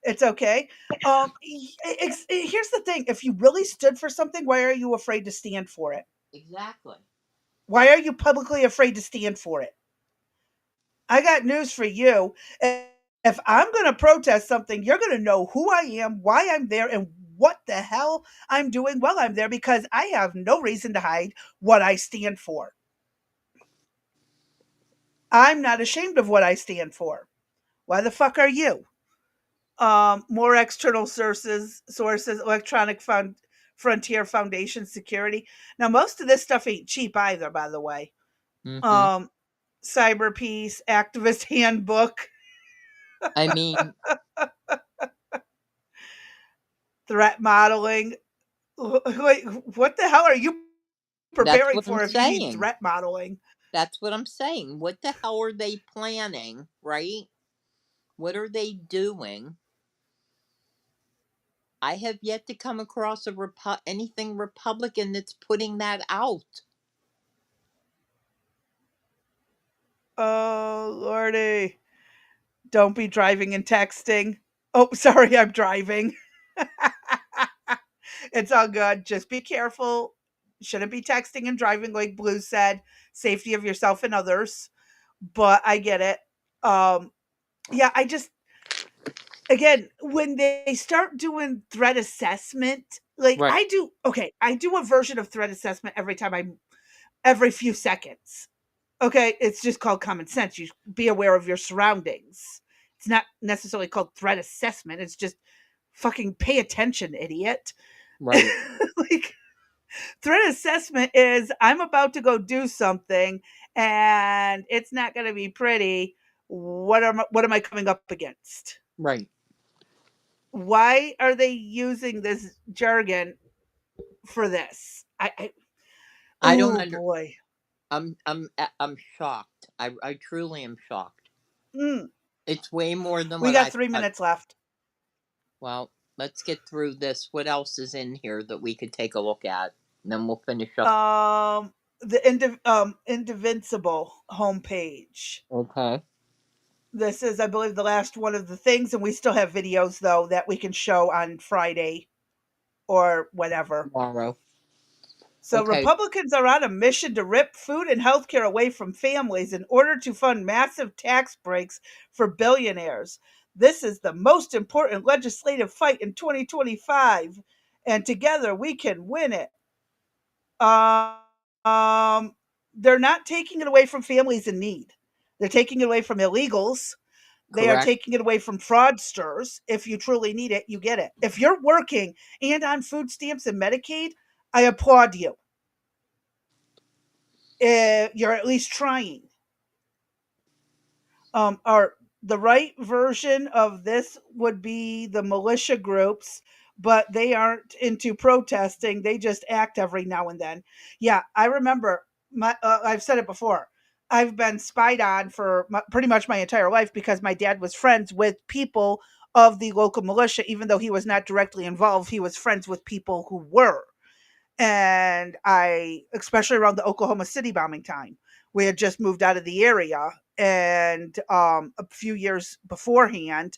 it's okay. Here's the thing: if you really stood for something, why are you afraid to stand for it? Exactly. Why are you publicly afraid to stand for it? I got news for you. If I'm going to protest something, you're going to know who I am, why I'm there, and what the hell I'm doing while I'm there because I have no reason to hide what I stand for. I'm not ashamed of what I stand for. Why the fuck are you? More external sources, Frontier Foundation security. Now, most of this stuff ain't cheap either, by the way. Mm-hmm. Um, Cyber Peace, Activist Handbook, I mean, threat modeling. Wait, what the hell are you that's preparing what I'm for if you need saying. threat modeling? That's what I'm saying. What the hell are they planning, right? What are they doing? I have yet to come across anything Republican that's putting that out. Oh, Lordy. Don't be driving and texting. Oh, sorry, I'm driving. It's all good. Just be careful. Shouldn't be texting and driving, like Blue said. Safety of yourself and others. But I get it. Um, yeah, I just again when they start doing threat assessment, like Right, I do a version of threat assessment every few seconds. Okay, it's just called common sense. You be aware of your surroundings. It's not necessarily called threat assessment. It's just fucking pay attention, idiot. right, Like threat assessment is I'm about to go do something and it's not going to be pretty. What am I coming up against? right. Why are they using this jargon for this? I don't Oh under. boy. I'm shocked. I truly am shocked. Mm, It's way more than we what got I 3 thought. minutes left. Well, let's get through this. What else is in here that we could take a look at? And then we'll finish up. The Indivisible homepage. Okay. This is, I believe, the last one of the things, and we still have videos though that we can show on Friday or whatever. Tomorrow. So Okay. Republicans are on a mission to rip food and healthcare away from families in order to fund massive tax breaks for billionaires. This is the most important legislative fight in 2025, and together we can win it. Um, they're not taking it away from families in need. They're taking it away from illegals. They are Correct. taking it away from fraudsters. If you truly need it, you get it. If you're working and on food stamps and Medicaid, I applaud you. You're at least trying. Or the right version of this would be the militia groups, but they aren't into protesting. They just act every now and then. Yeah, I remember. I've said it before. I've been spied on for pretty much my entire life because my dad was friends with people of the local militia, even though he was not directly involved. He was friends with people who were. And especially around the Oklahoma City bombing time, we had just moved out of the area and a few years beforehand.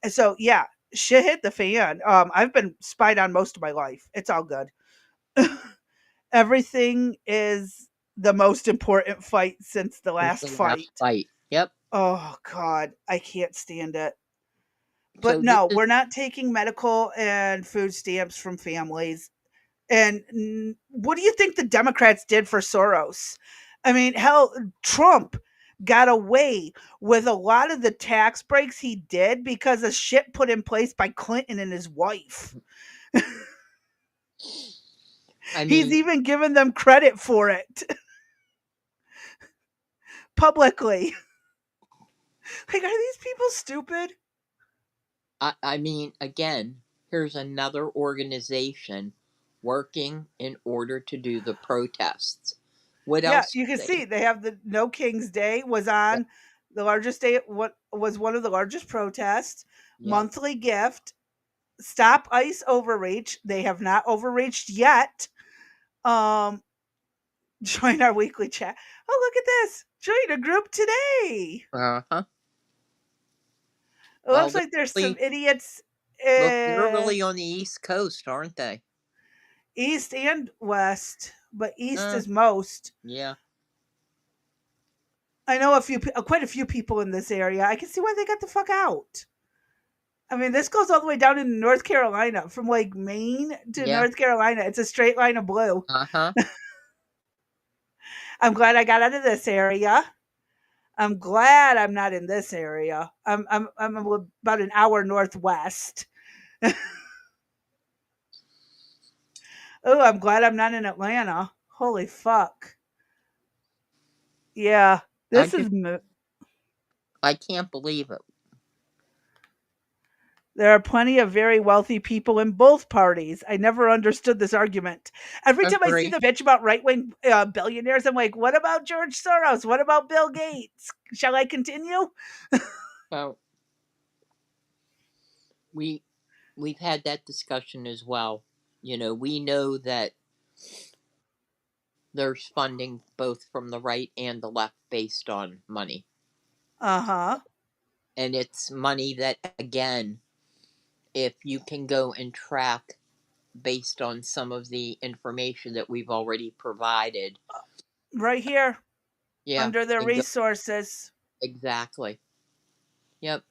And so, yeah, shit hit the fan. I've been spied on most of my life. It's all good. Everything is the most important fight since the It's last the last fight. fight. Yep. Oh, God, I can't stand it. So But this no, is we're not taking medical and food stamps from families. And what do you think the Democrats did for Soros? I mean, hell, Trump got away with a lot of the tax breaks he did because of shit put in place by Clinton and his wife. I He's mean, even given them credit for it publicly. Like, are these people stupid? I mean, again, here's another organization working in order to do the protests. What Yeah, else you can do they? see they have the No King's Day was Yep. on the largest day. What was one of the largest protests? Yep. Monthly gift. Stop ICE overreach. They have not overreached yet. Um, join our weekly chat. Oh, look at this. Join a group today. Uh huh. It Well, looks like there's some really, idiots look, they're in really on the East Coast, aren't they? East and West, but East Uh, is most. yeah. I know quite a few people in this area. I can see why they got the fuck out. I mean, this goes all the way down into North Carolina, from like Maine to Yeah. North Carolina. It's a straight line of blue. Uh huh. I'm glad I got out of this area. I'm glad I'm not in this area. I'm about an hour northwest. Oh, I'm glad I'm not in Atlanta. Holy fuck. Yeah, I this is just, I can't believe it. there are plenty of very wealthy people in both parties. I never understood this argument. Every time I see Agree. the bitch about right wing billionaires, I'm like, what about George Soros? What about Bill Gates? Shall I continue? So we we've had that discussion as well. You know, we know that there's funding both from the right and the left based on money. Uh huh. And it's money that, again, if you can go and track based on some of the information that we've already provided. Right here Yeah, under the and go, resources. exactly. Yep.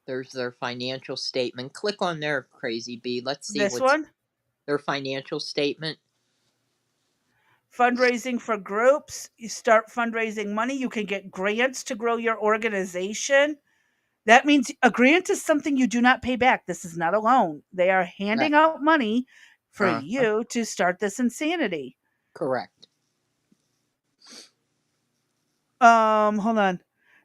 There's their financial statement. Click on their Crazy Bee. Let's see This what's one, their financial statement. fundraising for groups. You start fundraising money. You can get grants to grow your organization. That means a grant is something you do not pay back. This is not a loan. They are Right. handing out money for Uh-huh. you to start this insanity. Correct. Hold on.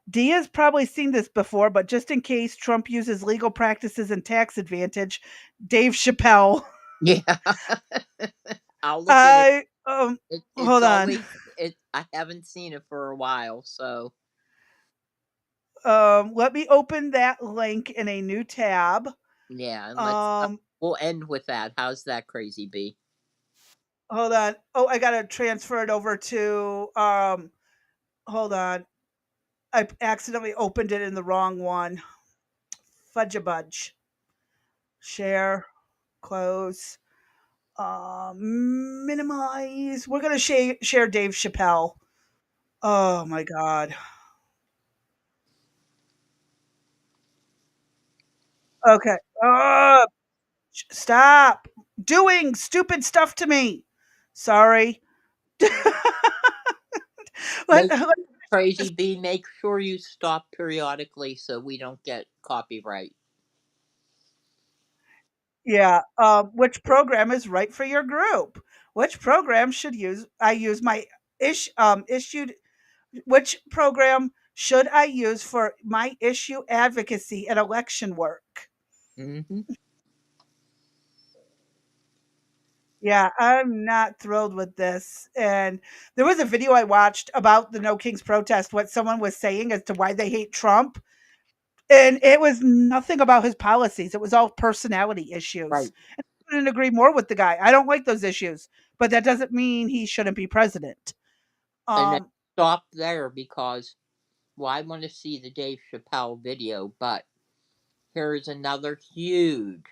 Dia's probably seen this before, but just in case Trump uses legal practices and tax advantage, Dave Chappelle. Yeah. I'll look at it. I It's hold on. always I haven't seen it for a while, so Let me open that link in a new tab. yeah, and Um, we'll end with that. How's that, Crazy Bee? hold on. Oh, I gotta transfer it over to hold on. I accidentally opened it in the wrong one. Fudge a budge. Share, close, minimize. We're gonna share Dave Chappelle. Oh my god. Okay. Stop doing stupid stuff to me. Sorry. let, Make let- Crazy Bee, make sure you stop periodically so we don't get copyright. yeah. Which program is right for your group? Which program should I use my issued? Which program should I use for my issue advocacy and election work? Mm-hmm. Yeah, I'm not thrilled with this. And there was a video I watched about the No Kings protest, what someone was saying as to why they hate Trump. And it was nothing about his policies. It was all personality issues. Right. I couldn't agree more with the guy. I don't like those issues, but that doesn't mean he shouldn't be president. And then Um, stop there because, well, I want to see the Dave Chappelle video, but here's another huge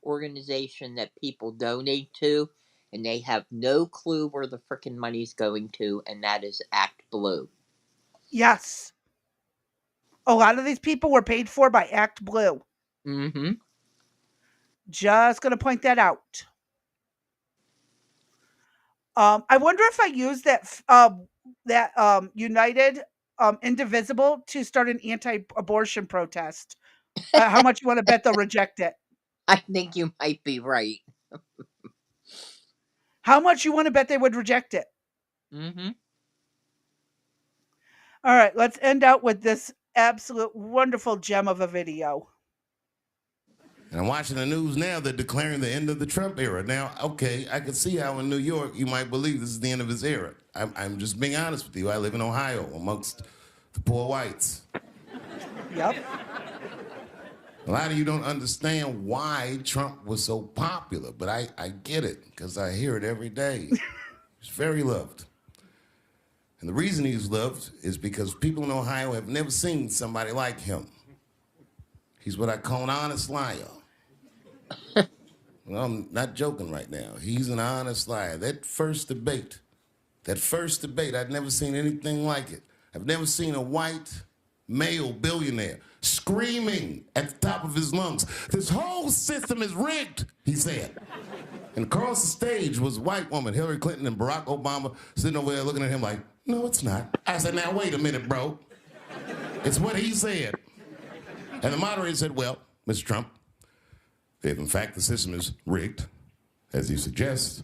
organization that people donate to, and they have no clue where the frickin' money's going to, and that is Act Blue. yes, a lot of these people were paid for by Act Blue. Mm-hmm. Just going to point that out. I wonder if I use that United Indivisible to start an anti-abortion protest. How much you want to bet they'll reject it? I think you might be right. How much you want to bet they would reject it? Mm-hmm. All right, let's end out with this absolute wonderful gem of a video. And I'm watching the news now, they're declaring the end of the Trump era. Now, okay, I can see how in New York you might believe this is the end of his era. I'm just being honest with you. I live in Ohio amongst the poor whites. Yep. A lot of you don't understand why Trump was so popular, but I get it because I hear it every day. He's very loved. And the reason he's loved is because people in Ohio have never seen somebody like him. He's what I call an honest liar. Well, I'm not joking right now. He's an honest liar. That first debate, I'd never seen anything like it. I've never seen a white male billionaire screaming at the top of his lungs, "This whole system is rigged," he said. And across the stage was a white woman, Hillary Clinton and Barack Obama, sitting over there looking at him like, no, it's not. I said, now, wait a minute, bro. It's what he said. And the moderator said, well, Mr. Trump, if in fact the system is rigged, as you suggest,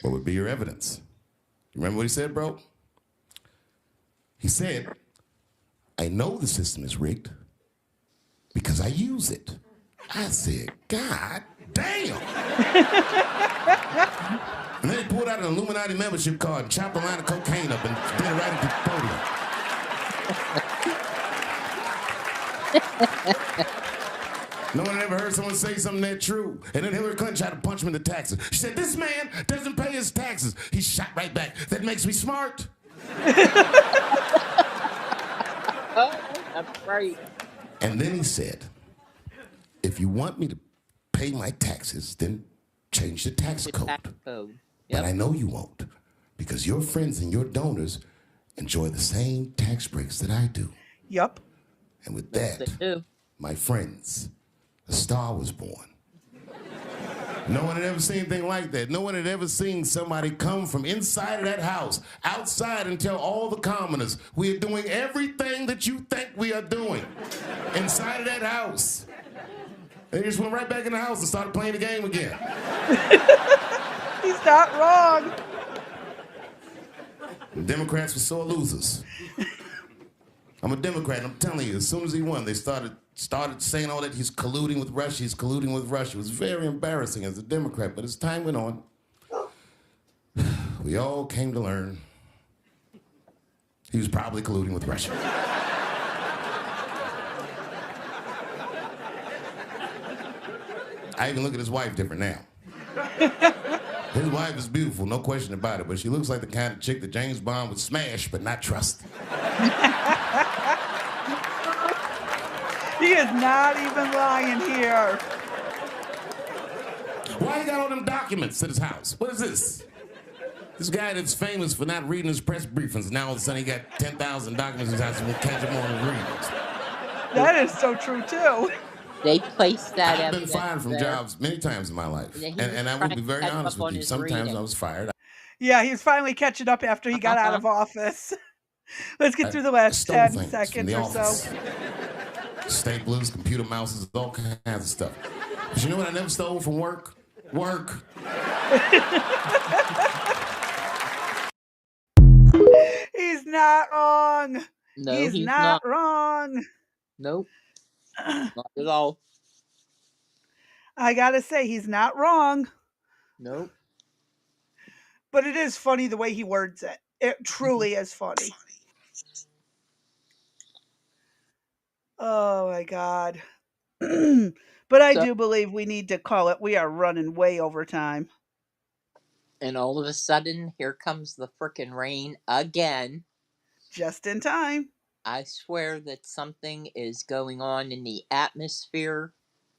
what would be your evidence? You remember what he said, bro? He said, I know the system is rigged because I use it. I said, God damn. And then he pulled out an Illuminati membership card and chopped a line of cocaine up and did it right into the podium. No one had ever heard someone say something that true. And then Hillary Clinton tried to punch him in the taxes. She said, this man doesn't pay his taxes. He shot right back. That makes me smart. Oh, that's right. And then he said, if you want me to pay my taxes, then change the tax code. Tax code. But Yep. I know you won't, because your friends and your donors enjoy the same tax breaks that I do. Yep. And with They that, do. my friends, a star was born. No one had ever seen anything like that. No one had ever seen somebody come from inside of that house, outside, and tell all the commoners, we are doing everything that you think we are doing inside of that house. They just went right back in the house and started playing the game again. He's not wrong. The Democrats were sore losers. I'm a Democrat, and I'm telling you, as soon as he won, they started saying all that he's colluding with Russia, he's colluding with Russia. It was very embarrassing as a Democrat, but as time went on, we all came to learn he was probably colluding with Russia. I even look at his wife different now. His wife is beautiful, no question about it, but she looks like the kind of chick that James Bond would smash but not trust. He is not even lying here. Why you got all them documents at his house? What is this? This guy that's famous for not reading his press briefings, now all of a sudden he got 10,000 documents in his house and we'll catch him on his readings. That is so true, too. They placed that I've been evidence fired from there. jobs many times in my life. Yeah, he And I was will trying be very to catch honest up on with you. his Sometimes reading. I was fired. Yeah, he's finally catching up after he got out of office. Let's get through the last Stole 10 things from seconds the or office. so. Staplers, computer mouses, all kinds of stuff. But you know what I never stole from work? Work. He's not wrong. No, he's he's not wrong. Nope. Not at all. I gotta say, he's not wrong. Nope. But it is funny the way he words it. It truly is funny. Oh my God. But I So- do believe we need to call it. We are running way over time. And all of a sudden, here comes the frickin' rain again. Just in time. I swear that something is going on in the atmosphere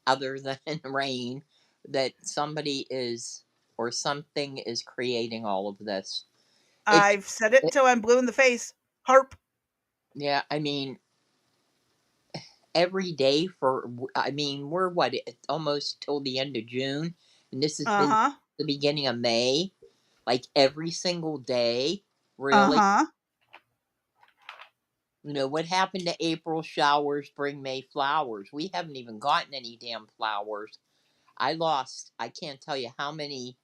other than rain, that somebody is or something is creating all of this. I've said it till I'm blue in the face. Harp. Yeah, I mean, every day we're what, almost till the end of June, and this has been the beginning of May. Like every single day, really. You know, what happened to April showers bring May flowers? We haven't even gotten any damn flowers. I can't tell you how many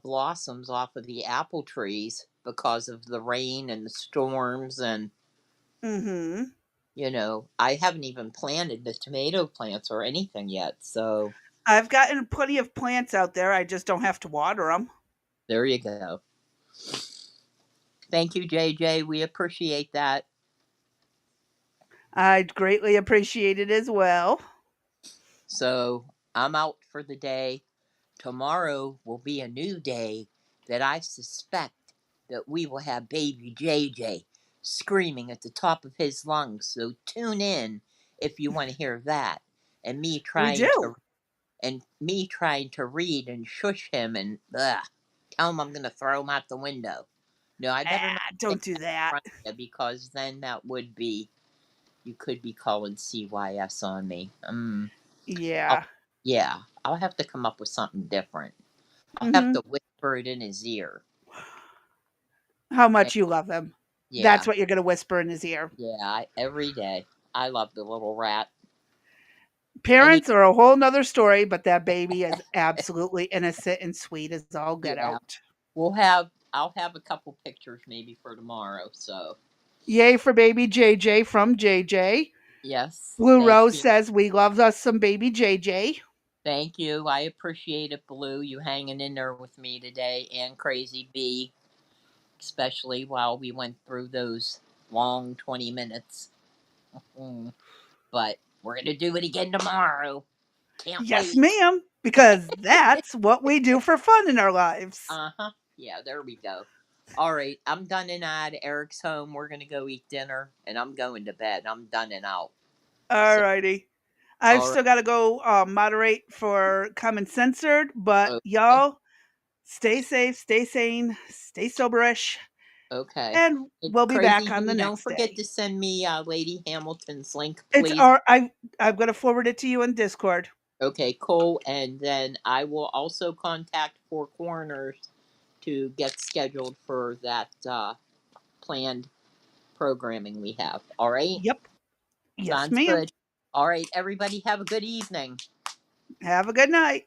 blossoms off of the apple trees because of the rain and the storms and, you know, I haven't even planted the tomato plants or anything yet, so. I've gotten plenty of plants out there. I just don't have to water them. There you go. Thank you, JJ. We appreciate that. I'd greatly appreciate it as well. So I'm out for the day. Tomorrow will be a new day that I suspect that we will have baby JJ screaming at the top of his lungs. So tune in if you want to hear that. And me trying to read and shush him and tell him I'm going to throw him out the window. No, I better not. Don't do that. Because then that would be, you could be calling CYS on me. Yeah. I'll have to come up with something different. I'll have to whisper it in his ear. How much you love him. Yeah. That's what you're going to whisper in his ear. Yeah, every day. I love the little rat. Parents are a whole nother story, but that baby is absolutely innocent and sweet as all get out. I'll have a couple pictures maybe for tomorrow, so. Yay for baby JJ from JJ. Yes. Blue Rose says we love us some baby JJ. Thank you. I appreciate it, Blue. You hanging in there with me today, and Crazy B, especially while we went through those long 20 minutes. But we're going to do it again tomorrow. Can't Yes, wait. ma'am, because that's what we do for fun in our lives. Yeah, there we go. All right, I'm done and out. Eric's home. We're going to go eat dinner, and I'm going to bed. I'm done and out. All righty. I've still got to go moderate for Common Censored, but y'all stay safe, stay sane, stay soberish. Okay. And we'll be back on the next day. Don't forget to send me Lady Hamilton's link, It's please. I'm going to forward it to you in Discord. Okay, cool. And then I will also contact Four Corners to get scheduled for that planned programming we have. All right? Yep. Yes, Sounds ma'am. good. All right, everybody have a good evening. Have a good night.